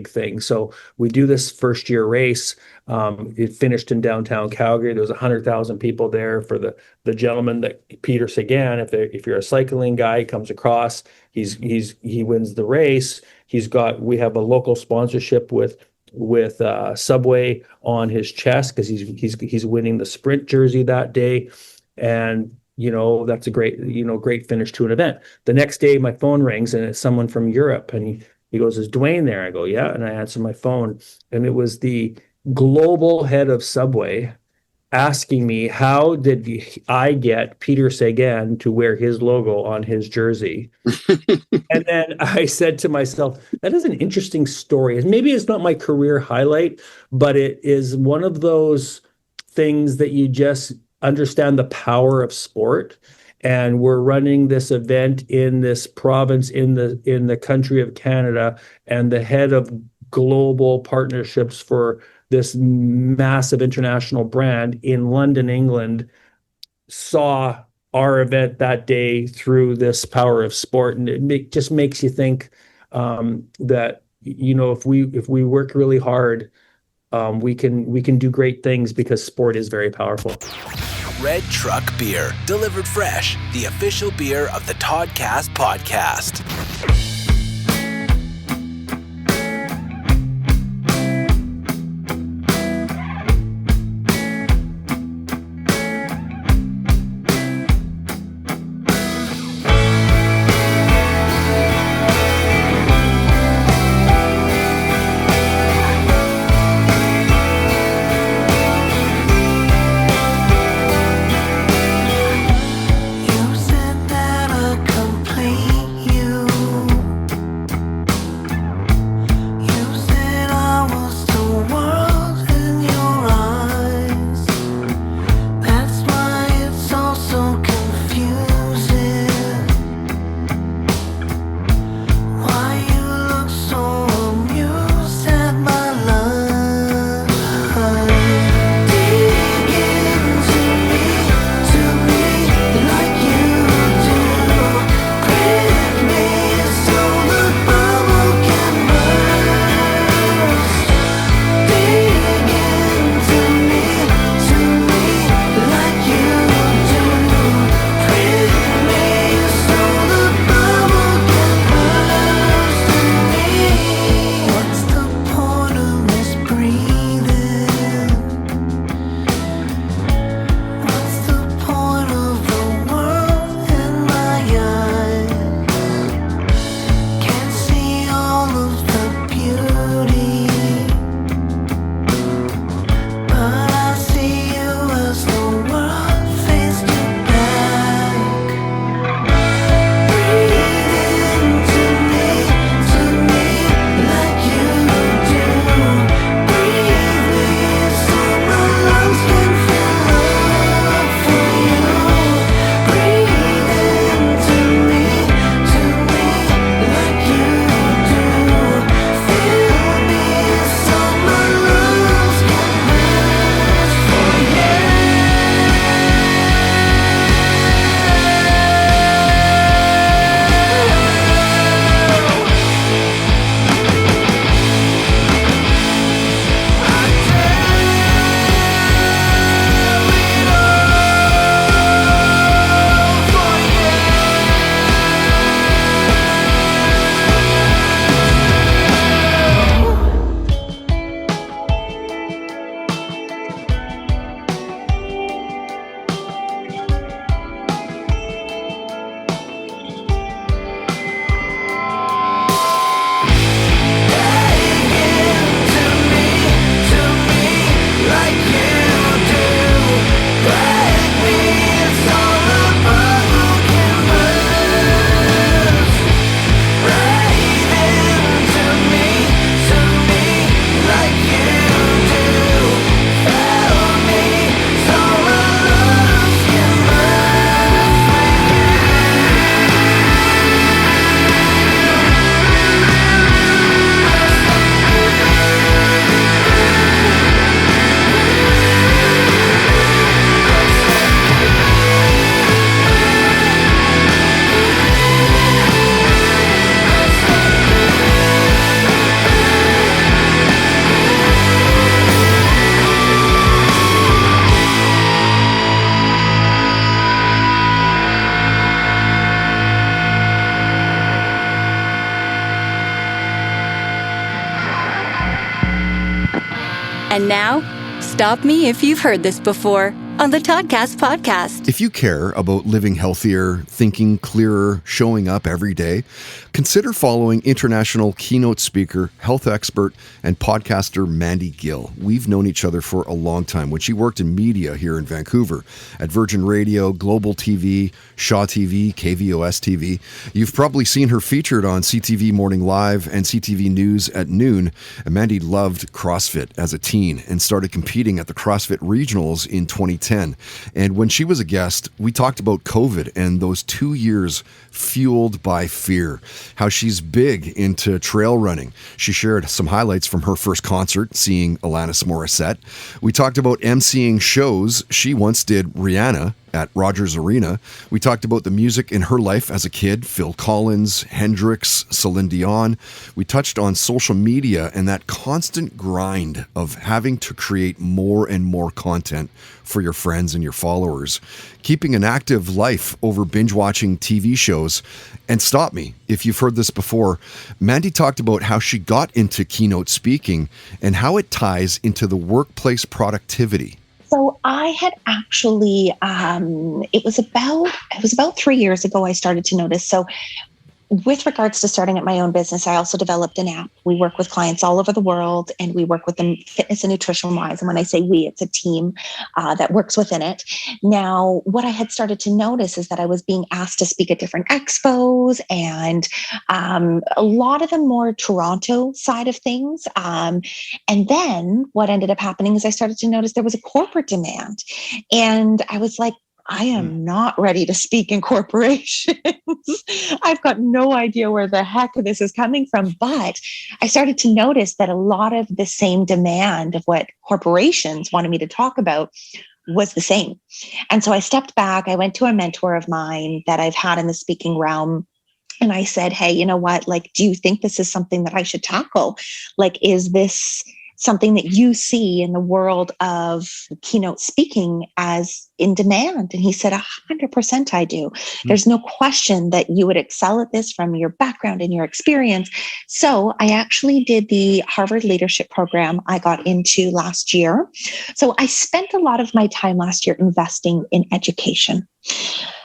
[SPEAKER 15] thing. So we do this first year race. It finished in downtown Calgary. There was 100,000 people there for the gentleman that Peter Sagan. If you're a cycling guy, comes across, he wins the race. We have a local sponsorship with Subway on his chest because he's winning the sprint jersey that day. And that's a great finish to an event. The next day my phone rings and it's someone from Europe, and he goes, "Is Duane there?" I go, "Yeah." And I answer my phone, and it was the global head of Subway asking me, how did I get Peter Sagan to wear his logo on his jersey? And then I said to myself, that is an interesting story. Maybe it's not my career highlight, but it is one of those things that you just understand the power of sport. And we're running this event in this province in the country of Canada, and the head of global partnerships for this massive international brand in London, England, saw our event that day through this power of sport. And it just makes you think that, if we work really hard, we can do great things, because sport is very powerful.
[SPEAKER 1] Red Truck Beer, delivered fresh, the official beer of the Toddcast podcast.
[SPEAKER 19] You said that I'll complete you.
[SPEAKER 18] And now, stop me if you've heard this before on the Toddcast podcast.
[SPEAKER 14] If you care about living healthier, thinking clearer, showing up every day, consider following international keynote speaker, health expert, and podcaster Mandy Gill. We've known each other for a long time when she worked in media here in Vancouver at Virgin Radio, Global TV, Shaw TV, KVOS TV. You've probably seen her featured on CTV Morning Live and CTV News at noon. And Mandy loved CrossFit as a teen and started competing at the CrossFit Regionals in 2010. And when she was a guest, we talked about COVID and those 2 years fueled by fear, how she's big into trail running. She shared some highlights from her first concert, seeing Alanis Morissette. We talked about emceeing shows. She once did Rihanna at Rogers Arena. We talked about the music in her life as a kid, Phil Collins, Hendrix, Celine Dion. We touched on social media and that constant grind of having to create more and more content for your friends and your followers, keeping an active life over binge watching TV shows. And stop me if you've heard this before. Mandy talked about how she got into keynote speaking and how it ties into the workplace productivity.
[SPEAKER 2] So I had actually, it was about 3 years ago I started to notice. So with regards to starting at my own business, I also developed an app. We work with clients all over the world, and we work with them fitness and nutrition wise. And when I say we, it's a team that works within it. Now, what I had started to notice is that I was being asked to speak at different expos, and a lot of them more Toronto side of things. And then what ended up happening is I started to notice there was a corporate demand, and I was like, I am not ready to speak in corporations. I've got no idea where the heck this is coming from. But I started to notice that a lot of the same demand of what corporations wanted me to talk about was the same. And so I stepped back. I went to a mentor of mine that I've had in the speaking realm. And I said, hey, you know what? Like, do you think this is something that I should tackle? Like, is this something that you see in the world of keynote speaking as in demand? And he said, 100% I do. There's no question that you would excel at this from your background and your experience. So I actually did the Harvard Leadership Program I got into last year. So I spent a lot of my time last year investing in education.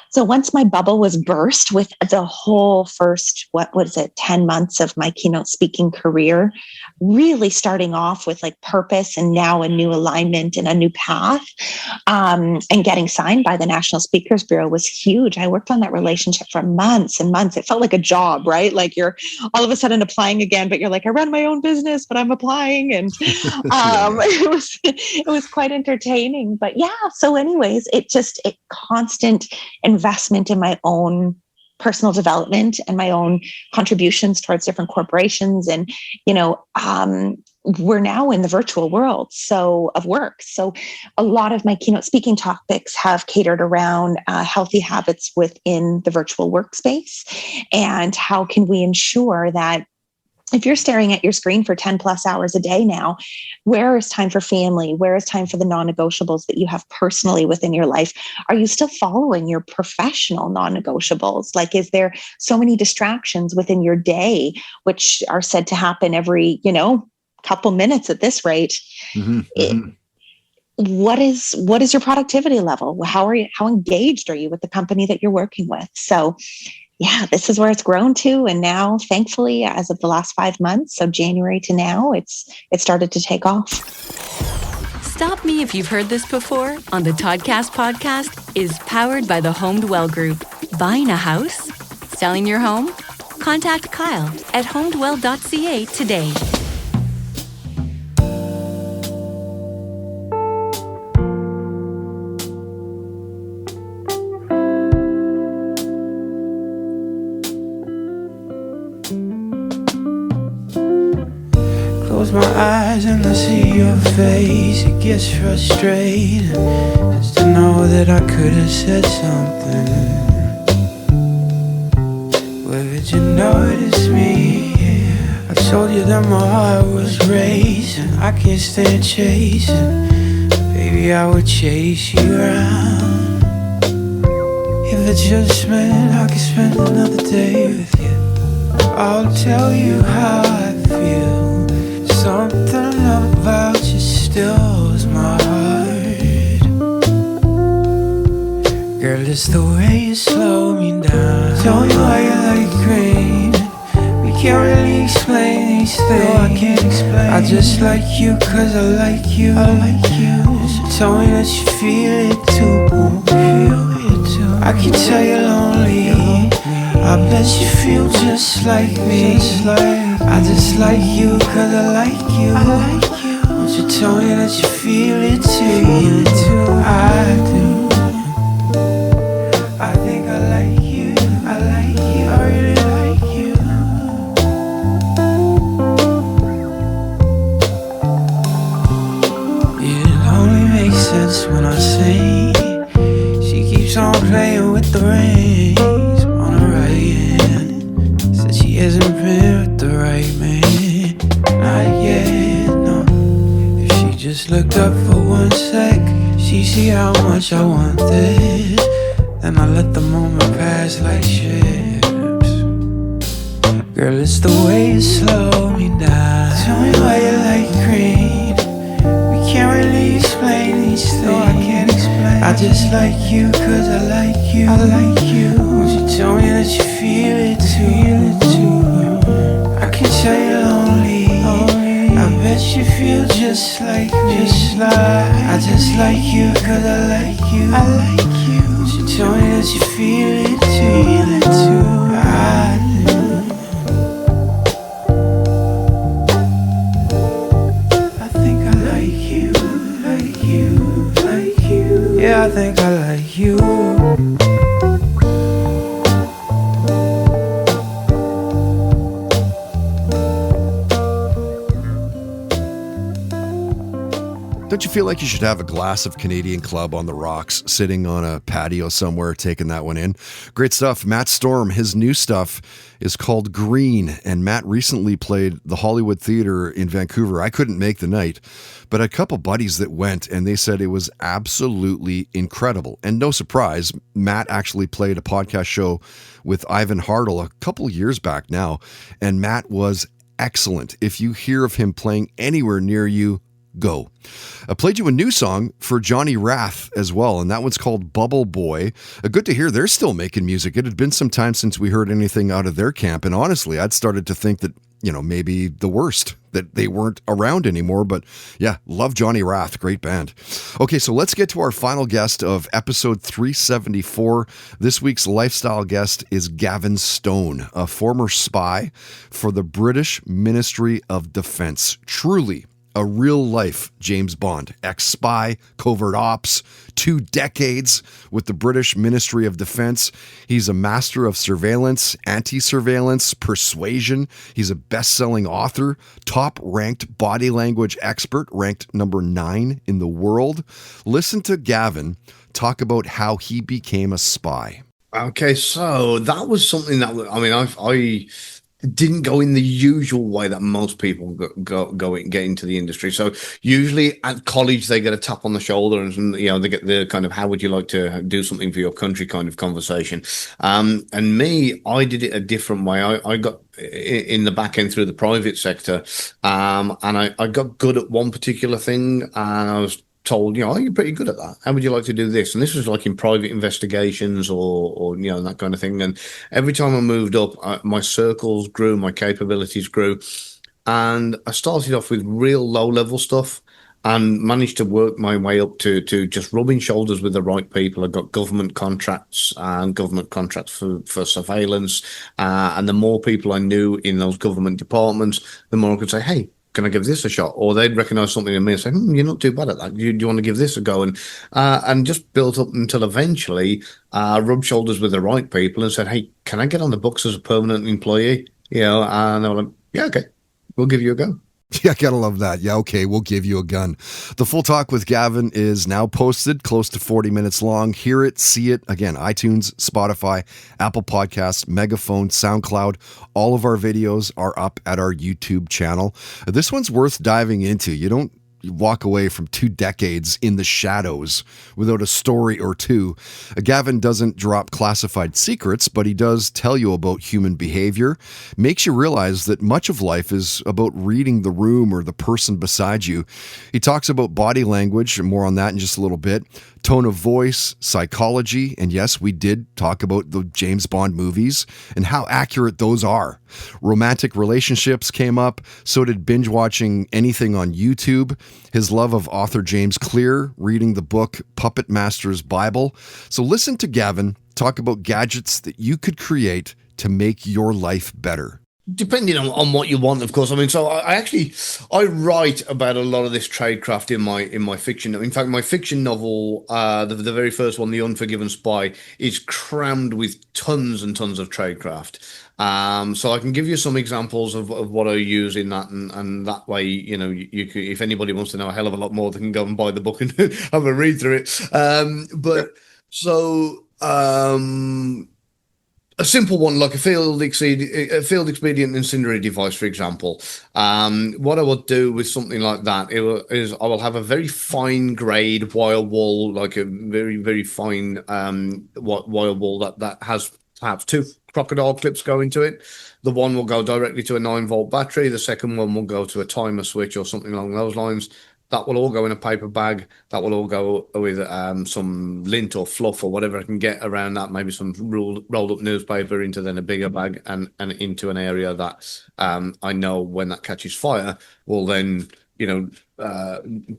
[SPEAKER 2] So once my bubble was burst with the whole first, 10 months of my keynote speaking career, really starting off with like purpose and now a new alignment and a new path, and getting signed by the National Speakers Bureau was huge. I worked on that relationship for months and months. It felt like a job, right? Like you're all of a sudden applying again, but you're like, I run my own business, but I'm applying. And it was quite entertaining. But yeah, so anyways, it constant investment in my own personal development and my own contributions towards different corporations. And, we're now in the virtual world of work. So a lot of my keynote speaking topics have catered around healthy habits within the virtual workspace. And how can we ensure that if you're staring at your screen for 10 plus hours a day now, where is time for family? Where is time for the non-negotiables that you have personally within your life? Are you still following your professional non-negotiables? Like, is there so many distractions within your day, which are said to happen every, couple minutes at this rate? What is your productivity level? How engaged are you with the company that you're working with? So yeah, this is where it's grown to. And now, thankfully, as of the last 5 months, so January to now, it started to take off.
[SPEAKER 18] Stop Me If You've Heard This Before on the Toddcast podcast is powered by the Home Dwell Group. Buying a house? Selling your home? Contact Kyle at homedwell.ca today.
[SPEAKER 19] Close my eyes and I see your face. It gets frustrating just to know that I could have said something. Where did you notice me? I told you that my heart was racing. I can't stand chasing. Baby, I would chase you around. If it just meant I could spend another day with you, I'll tell you how I feel. Something about you still holds my heart. Girl, it's the way you slow me down. Tell me why you like green. We can't really explain these things. No, I can't explain. I just like you cause I like you. I like you. So tell me that you feel it too. I can tell you're lonely. I bet you feel just like me. I just like you cause I like you. Won't you tell me that you feel it too? I do. I think I like you. I like you. I really like you. It only makes sense when I say she keeps on playing with the rings on her right hand. Said she hasn't been with the right man, not yet, no. If she just looked up for 1 sec, she see how much I want this. Then I let the moment pass like ships. Girl, it's the way you slow me down. Tell me why you like green. We can't really explain these things. No, I can't explain. I just like you cause I like you. I like you. Won't you tell me that you feel it too? I can tell you're lonely. I bet you feel just like me. I just like you cause I like you. I like you. Won't you tell me that you feel it too? I do. I think I like you, like you, like you. Yeah, I think I like you.
[SPEAKER 14] Don't you feel like you should have a glass of Canadian Club on the rocks, sitting on a patio somewhere, taking that one in? Great stuff. Matt Storm, his new stuff is called Green, and Matt recently played the Hollywood Theatre in Vancouver. I couldn't make the night, but a couple buddies that went, and they said it was absolutely incredible. And no surprise, Matt actually played a podcast show with Ivan Hartle a couple years back now, and Matt was excellent. If you hear of him playing anywhere near you, go. I played you a new song for Johnny Rath as well, and that one's called Bubble Boy. Good to hear they're still making music. It had been some time since we heard anything out of their camp, and honestly, I'd started to think that, maybe the worst, that they weren't around anymore, but yeah, love Johnny Rath, great band. Okay, so let's get to our final guest of episode 374. This week's lifestyle guest is Gavin Stone, a former spy for the British Ministry of Defence. Truly a real-life James Bond, ex-spy, covert ops, 2 decades with the British Ministry of Defence. He's a master of surveillance, anti-surveillance, persuasion. He's a best-selling author, top-ranked body language expert, ranked number 9 in the world. Listen to Gavin talk about how he became a spy.
[SPEAKER 16] Okay, so that was something that, I didn't go in the usual way that most people get into the industry. So usually at college they get a tap on the shoulder and they get the kind of how would you like to do something for your country kind of conversation. And me, I did it a different way. I got in the back end through the private sector, and I got good at one particular thing, and I was told, you're pretty good at that. How would you like to do this? And this was like in private investigations or that kind of thing. And every time I moved up, my circles grew, my capabilities grew. And I started off with real low level stuff and managed to work my way up to just rubbing shoulders with the right people. I got government contracts for surveillance. And the more people I knew in those government departments, the more I could say, hey, can I give this a shot? Or they'd recognize something in me and say, you're not too bad at that. Do you want to give this a go? And just built up until eventually rubbed shoulders with the right people and said, hey, can I get on the books as a permanent employee? And they were like, yeah, okay, we'll give you a go.
[SPEAKER 14] Yeah, gotta love that. Yeah, okay, we'll give you a gun. The full talk with Gavin is now posted, close to 40 minutes long. Hear it, see it. Again, iTunes, Spotify, Apple Podcasts, Megaphone, SoundCloud. All of our videos are up at our YouTube channel. This one's worth diving into. You don't walk away from 2 decades in the shadows without a story or two. Gavin doesn't drop classified secrets, but he does tell you about human behavior, makes you realize that much of life is about reading the room or the person beside you. He talks about body language, and more on that in just a little bit, tone of voice, psychology, and yes, we did talk about the James Bond movies and how accurate those are. Romantic relationships came up, so did binge watching anything on YouTube, his love of author James Clear, reading the book Puppet Master's Bible. So listen to Gavin talk about gadgets that you could create to make your life better.
[SPEAKER 16] Depending on what you want, of course. I mean, so I write about a lot of this tradecraft in my fiction. In fact, my fiction novel, the very first one, The Unforgiven Spy, is crammed with tons and tons of tradecraft. So I can give you some examples of what I use in that, and that way, you know, you could, if anybody wants to know a hell of a lot more, they can go and buy the book and have a read through it. A simple one, like a field expedient incendiary device, for example. What I would do with something like that is I will have a very fine grade wire wool, like a very, very fine wire wool that has perhaps 2 crocodile clips going to it. The one will go directly to a 9-volt battery. The second one will go to a timer switch or something along those lines. That will all go in a paper bag. That will all go with some lint or fluff or whatever I can get around that. Maybe some rolled up newspaper into then a bigger bag and into an area that I know when that catches fire will then, you know,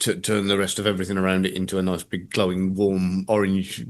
[SPEAKER 16] turn the rest of everything around it into a nice big glowing warm orange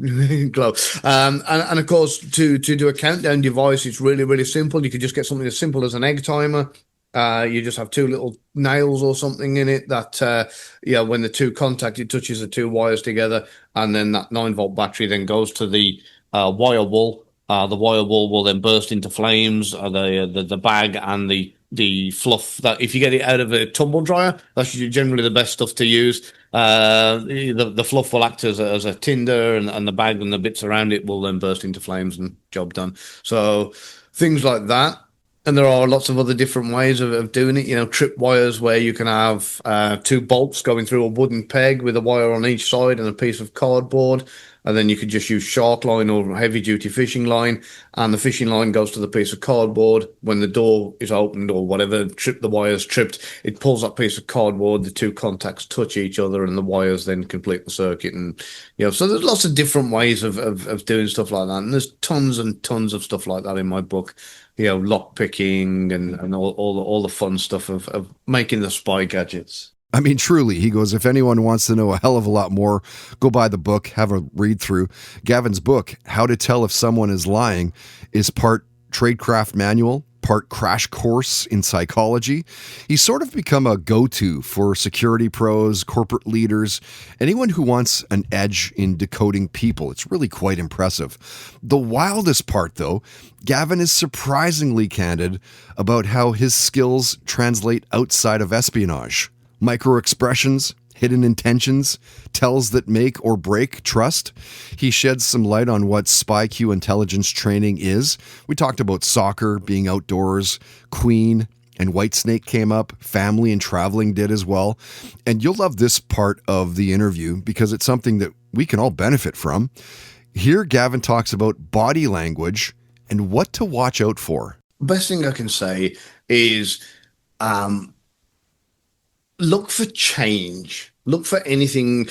[SPEAKER 16] glow. And of course, to do a countdown device, it's really, really simple. You could just get something as simple as an egg timer. You just have 2 little nails or something in it that, when the 2 contact, it touches the 2 wires together, and then that 9-volt battery then goes to the wire wool. The wire wool will then burst into flames. The bag and the fluff, that if you get it out of a tumble dryer, that's generally the best stuff to use. The fluff will act as a tinder, and the bag and the bits around it will then burst into flames, and job done. So things like that. And there are lots of other different ways of doing it. You know, trip wires where you can have 2 bolts going through a wooden peg with a wire on each side and a piece of cardboard. And then you could just use shark line or heavy duty fishing line. And the fishing line goes to the piece of cardboard. When the door is opened or whatever, the wire's tripped, it pulls that piece of cardboard, the 2 contacts touch each other, and the wires then complete the circuit. And, you know, so there's lots of different ways of doing stuff like that. And there's tons and tons of stuff like that in my book. You know, lock picking and all the fun stuff of making the spy gadgets.
[SPEAKER 14] I mean, truly, he goes, if anyone wants to know a hell of a lot more, go buy the book, have a read through. Gavin's book, How to Tell If Someone Is Lying, is part tradecraft manual, part crash course in psychology. He's sort of become a go-to for security pros, corporate leaders, anyone who wants an edge in decoding people. It's really quite impressive. The wildest part, though, Gavin is surprisingly candid about how his skills translate outside of espionage. Micro expressions, hidden intentions, tells that make or break trust. He sheds some light on what SpyQ intelligence training is. We talked about soccer, being outdoors, Queen and Whitesnake came up, family and traveling did as well. And you'll love this part of the interview because it's something that we can all benefit from. Here, Gavin talks about body language and what to watch out for.
[SPEAKER 16] Best thing I can say is look for change. Look for anything.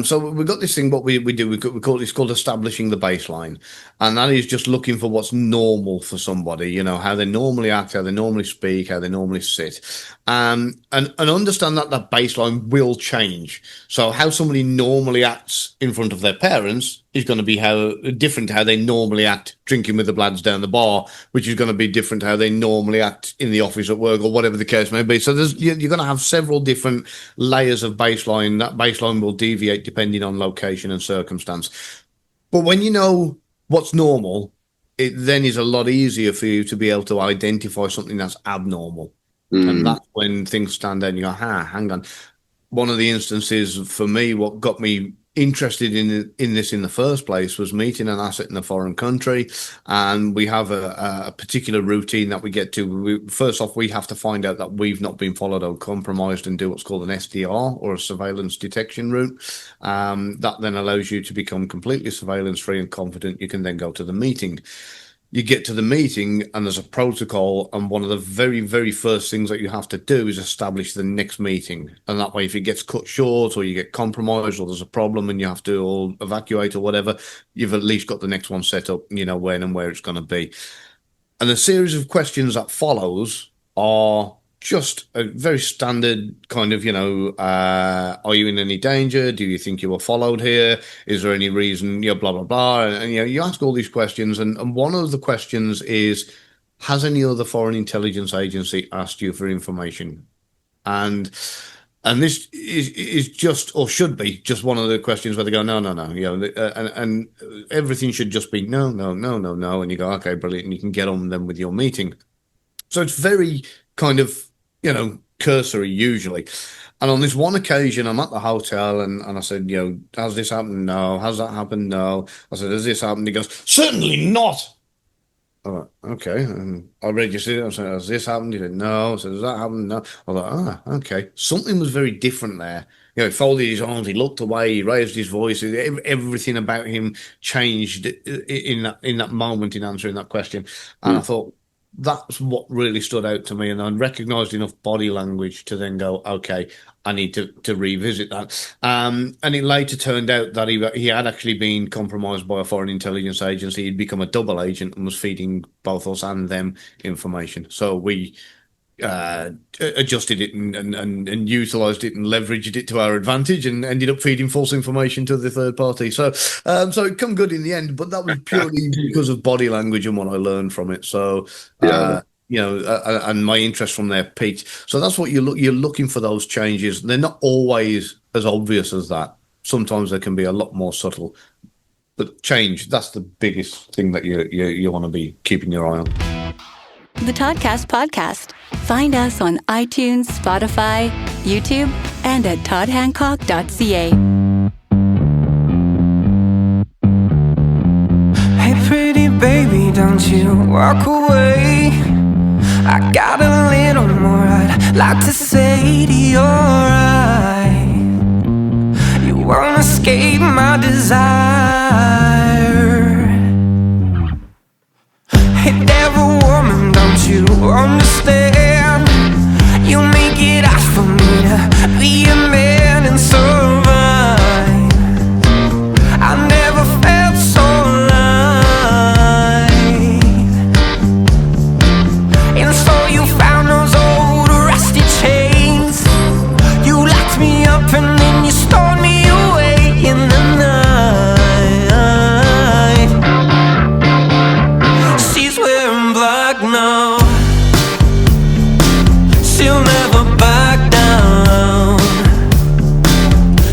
[SPEAKER 16] So we've got this thing, what we do, it's called establishing the baseline. And that is just looking for what's normal for somebody, you know, how they normally act, how they normally speak, how they normally sit. And understand that baseline will change. So how somebody normally acts in front of their parents is going to be different how they normally act drinking with the lads down the bar, which is going to be different how they normally act in the office at work or whatever the case may be. So you're going to have several different layers of baseline. That baseline will deviate depending on location and circumstance. But when you know what's normal, it then is a lot easier for you to be able to identify something that's abnormal. And that's when things stand out and you go, hang on. One of the instances for me, what got me interested in this in the first place was meeting an asset in a foreign country, and we have a particular routine that we get to. First off, we have to find out that we've not been followed or compromised and do what's called an SDR, or a surveillance detection route. That then allows you to become completely surveillance free and confident. You can then go to the meeting. You get to the meeting and there's a protocol, and one of the very, very first things that you have to do is establish the next meeting. And that way, if it gets cut short or you get compromised or there's a problem and you have to all evacuate or whatever, you've at least got the next one set up, you know, when and where it's going to be. And the series of questions that follows are just a very standard kind of, you know, are you in any danger? Do you think you were followed here? Is there any reason, you know, blah, blah, blah. And you know, you ask all these questions. And one of the questions is, has any other foreign intelligence agency asked you for information? And this is just, or should be, just one of the questions where they go, no, you know, and everything should just be no. And you go, okay, brilliant. And you can get on then with your meeting. So it's very kind of, you know, cursory usually. And on this one occasion, I'm at the hotel and I said, you know, has this happened? No. Has that happened? No. I said, has this happened? He goes, certainly not. Okay. And I registered it. I said, has this happened? He said, no. I said, has that happened? No. I thought, okay. Something was very different there. You know, he folded his arms, he looked away, he raised his voice. Everything about him changed in that moment in answering that question. And I thought, that's what really stood out to me, and I recognised enough body language to then go, okay, I need to revisit that. And it later turned out that he had actually been compromised by a foreign intelligence agency. He'd become a double agent and was feeding both us and them information. So we adjusted it and utilised it and leveraged it to our advantage and ended up feeding false information to the third party. So it come good in the end, but that was purely because of body language and what I learned from it. So you know, and my interest from there peaked. So that's what you're looking for, those changes. They're not always as obvious as that. Sometimes they can be a lot more subtle. But change, that's the biggest thing that you want to be keeping your eye on.
[SPEAKER 18] The Toddcast Podcast. Find us on iTunes, Spotify, YouTube, and at toddhancock.ca.
[SPEAKER 19] Hey, pretty baby, don't you walk away. I got a little more I'd like to say to your eye. You won't escape my desire. Hey, devil woman, don't you understand? You make it hard for me to be a man and survive. I never felt so alive. And so you found those old rusty chains. You locked me up and then you stole me away in the night. She's wearing black now. She'll never back down.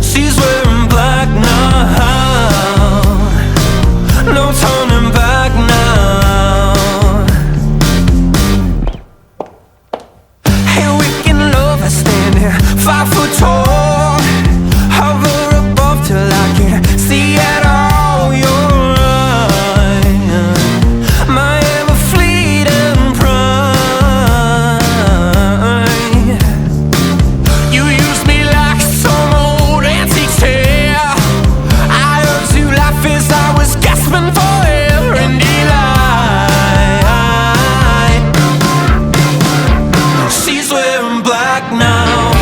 [SPEAKER 19] She's wearing black now. No turning back now. Hey, we can love her standing 5 foot tall. Hover above till I can see at all. You're right. My ever fleeting pride. You use me like some old antique chair. I heard you laugh as I was gasping for air and delight. She's wearing black now.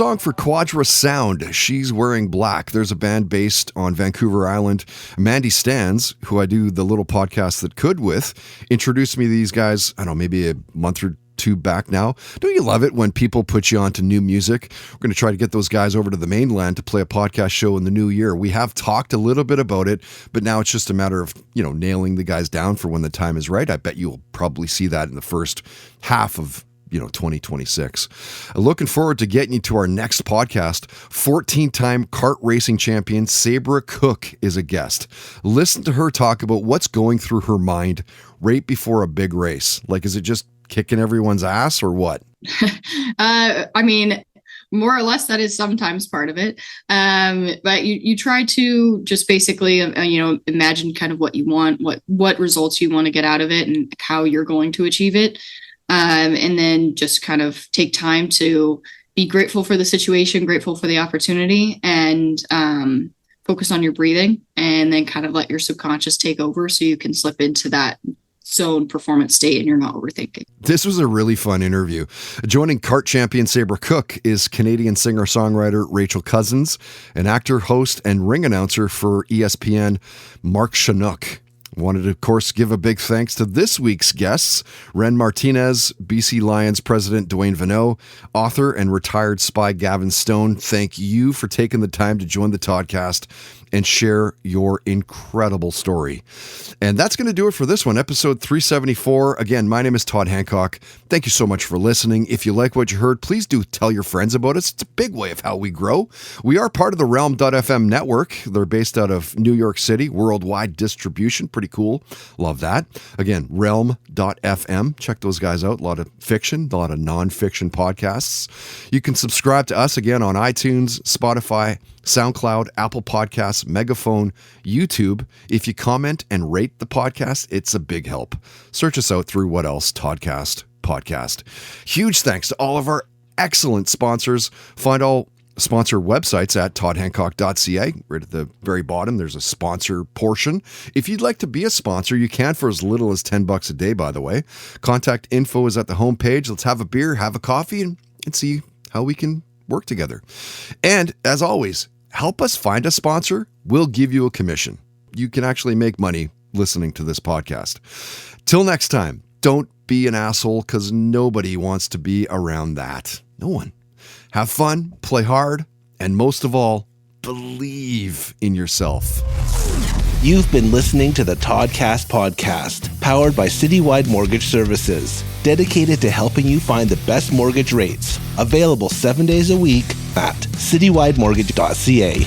[SPEAKER 14] song for Quadra Sound, She's Wearing Black. There's a band based on Vancouver Island. Mandy Stans, who I do the little podcast that could with, introduced me to these guys, I don't know, maybe a month or two back now. Don't you love it when people put you onto new music? We're going to try to get those guys over to the mainland to play a podcast show in the new year. We have talked a little bit about it, but now it's just a matter of, nailing the guys down for when the time is right. I bet you'll probably see that in the first half of 2026. Looking forward to getting you to our next podcast. 14-time kart racing champion Sabra Cook is a guest. Listen to her talk about what's going through her mind right before a big race. Like, is it just kicking everyone's ass or what?
[SPEAKER 3] I mean, more or less that is sometimes part of it. But you try to just basically, imagine kind of what you want, what results you want to get out of it and how you're going to achieve it. And then just kind of take time to be grateful for the situation, grateful for the opportunity, and focus on your breathing, and then kind of let your subconscious take over so you can slip into that zone performance state and you're not overthinking.
[SPEAKER 14] This was a really fun interview. Joining kart champion Sabra Cook is Canadian singer-songwriter Rachel Cousins, an actor, host, and ring announcer for ESPN, Mark Chinook. Wanted to, of course, give a big thanks to this week's guests, Ren Martinez, BC Lions president Duane Vienneau, author and retired spy Gavin Stone. Thank you for taking the time to join the podcast and share your incredible story. And that's going to do it for this one, episode 374. Again, my name is Todd Hancock. Thank you so much for listening. If you like what you heard, please do tell your friends about us. It's a big way of how we grow. We are part of the Realm.fm network. They're based out of New York City, worldwide distribution. Pretty cool. Love that. Again, Realm.fm. Check those guys out. A lot of fiction, a lot of non-fiction podcasts. You can subscribe to us again on iTunes, Spotify, SoundCloud, Apple Podcasts, Megaphone, YouTube. If you comment and rate the podcast, it's a big help. Search us out through What Else Toddcast podcast. Huge thanks to all of our excellent sponsors. Find all sponsor websites at toddhancock.ca. Right at the very bottom, there's a sponsor portion. If you'd like to be a sponsor, you can for as little as $10 a day, by the way. Contact info is at the homepage. Let's have a beer, have a coffee, and see how we can work together. And as always, help us find a sponsor. We'll give you a commission. You can actually make money listening to this podcast. Till next time, don't be an asshole, because nobody wants to be around that. No one. Have fun, play hard, and most of all, believe in yourself.
[SPEAKER 12] You've been listening to the Toddcast podcast, powered by Citywide Mortgage Services, dedicated to helping you find the best mortgage rates. Available 7 days a week at citywidemortgage.ca.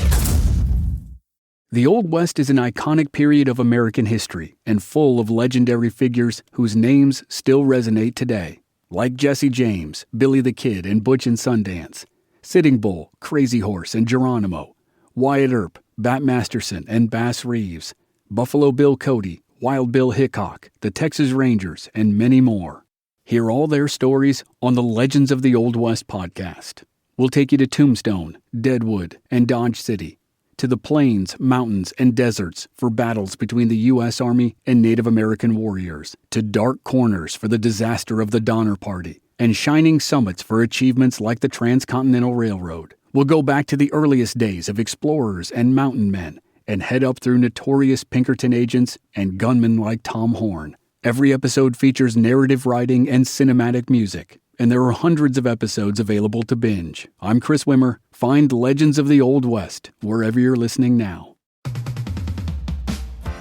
[SPEAKER 4] The Old West is an iconic period of American history and full of legendary figures whose names still resonate today, like Jesse James, Billy the Kid, and Butch and Sundance, Sitting Bull, Crazy Horse, and Geronimo, Wyatt Earp, Bat Masterson, and Bass Reeves, Buffalo Bill Cody, Wild Bill Hickok, the Texas Rangers, and many more. Hear all their stories on the Legends of the Old West podcast. We'll take you to Tombstone, Deadwood, and Dodge City, to the plains, mountains, and deserts for battles between the U.S. Army and Native American warriors, to dark corners for the disaster of the Donner Party, and shining summits for achievements like the Transcontinental Railroad. We'll go back to the earliest days of explorers and mountain men, and head up through notorious Pinkerton agents and gunmen like Tom Horn. Every episode features narrative writing and cinematic music, and there are hundreds of episodes available to binge. I'm Chris Wimmer. Find Legends of the Old West wherever you're listening now.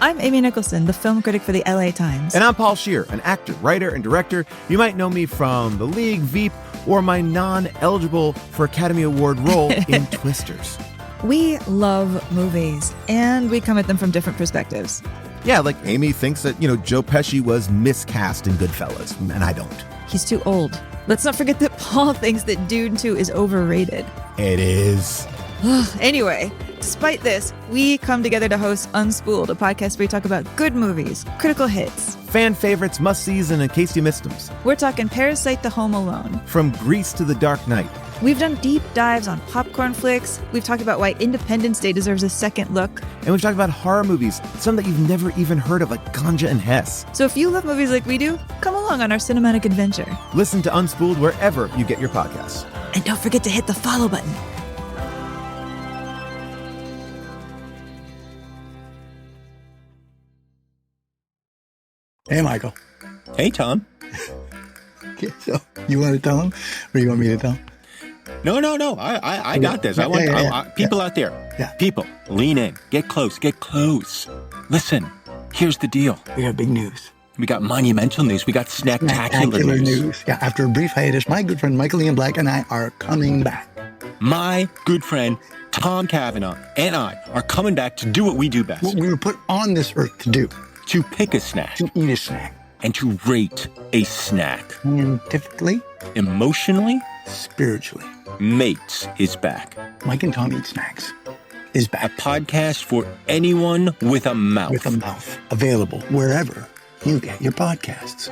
[SPEAKER 23] I'm Amy Nicholson, the film critic for the LA Times.
[SPEAKER 24] And I'm Paul Scheer, an actor, writer, and director. You might know me from The League, Veep, or my non-eligible for Academy Award role in Twisters.
[SPEAKER 23] We love movies, and we come at them from different perspectives.
[SPEAKER 24] Yeah, like Amy thinks that, Joe Pesci was miscast in Goodfellas, and I don't.
[SPEAKER 23] He's too old. Let's not forget that Paul thinks that Dune 2 is overrated.
[SPEAKER 24] It is.
[SPEAKER 23] Anyway, despite this, we come together to host Unspooled, a podcast where we talk about good movies, critical hits,
[SPEAKER 24] fan favorites, must-sees, and in case you missed them.
[SPEAKER 23] We're talking Parasite to Home Alone.
[SPEAKER 24] From Grease to The Dark Knight.
[SPEAKER 23] We've done deep dives on popcorn flicks. We've talked about why Independence Day deserves a second look.
[SPEAKER 24] And we've talked about horror movies, some that you've never even heard of, like Ganja and Hess.
[SPEAKER 23] So if you love movies like we do, come along on our cinematic adventure.
[SPEAKER 24] Listen to Unspooled wherever you get your podcasts.
[SPEAKER 23] And don't forget to hit the follow button.
[SPEAKER 5] Hey, Michael.
[SPEAKER 6] Hey, Tom.
[SPEAKER 5] Okay, so you want to tell him, or you want me to tell him?
[SPEAKER 6] No. I got this. People out there.
[SPEAKER 5] Yeah.
[SPEAKER 6] People, lean in. Get close. Listen, here's the deal.
[SPEAKER 5] We got big news.
[SPEAKER 6] We got monumental news. We got snacktacular news.
[SPEAKER 5] Yeah, after a brief hiatus, my good friend Michael Ian Black and I are coming back.
[SPEAKER 6] My good friend Tom Cavanaugh and I are coming back to do what we do best.
[SPEAKER 5] What we were put on this earth to do.
[SPEAKER 6] To pick a snack.
[SPEAKER 5] To eat a snack.
[SPEAKER 6] And to rate a snack.
[SPEAKER 5] Scientifically.
[SPEAKER 6] Emotionally.
[SPEAKER 5] Spiritually.
[SPEAKER 6] Mates is back.
[SPEAKER 5] Mike and Tom Eat Snacks is back.
[SPEAKER 6] A podcast for anyone with a mouth.
[SPEAKER 5] With a mouth. Available wherever you get your podcasts.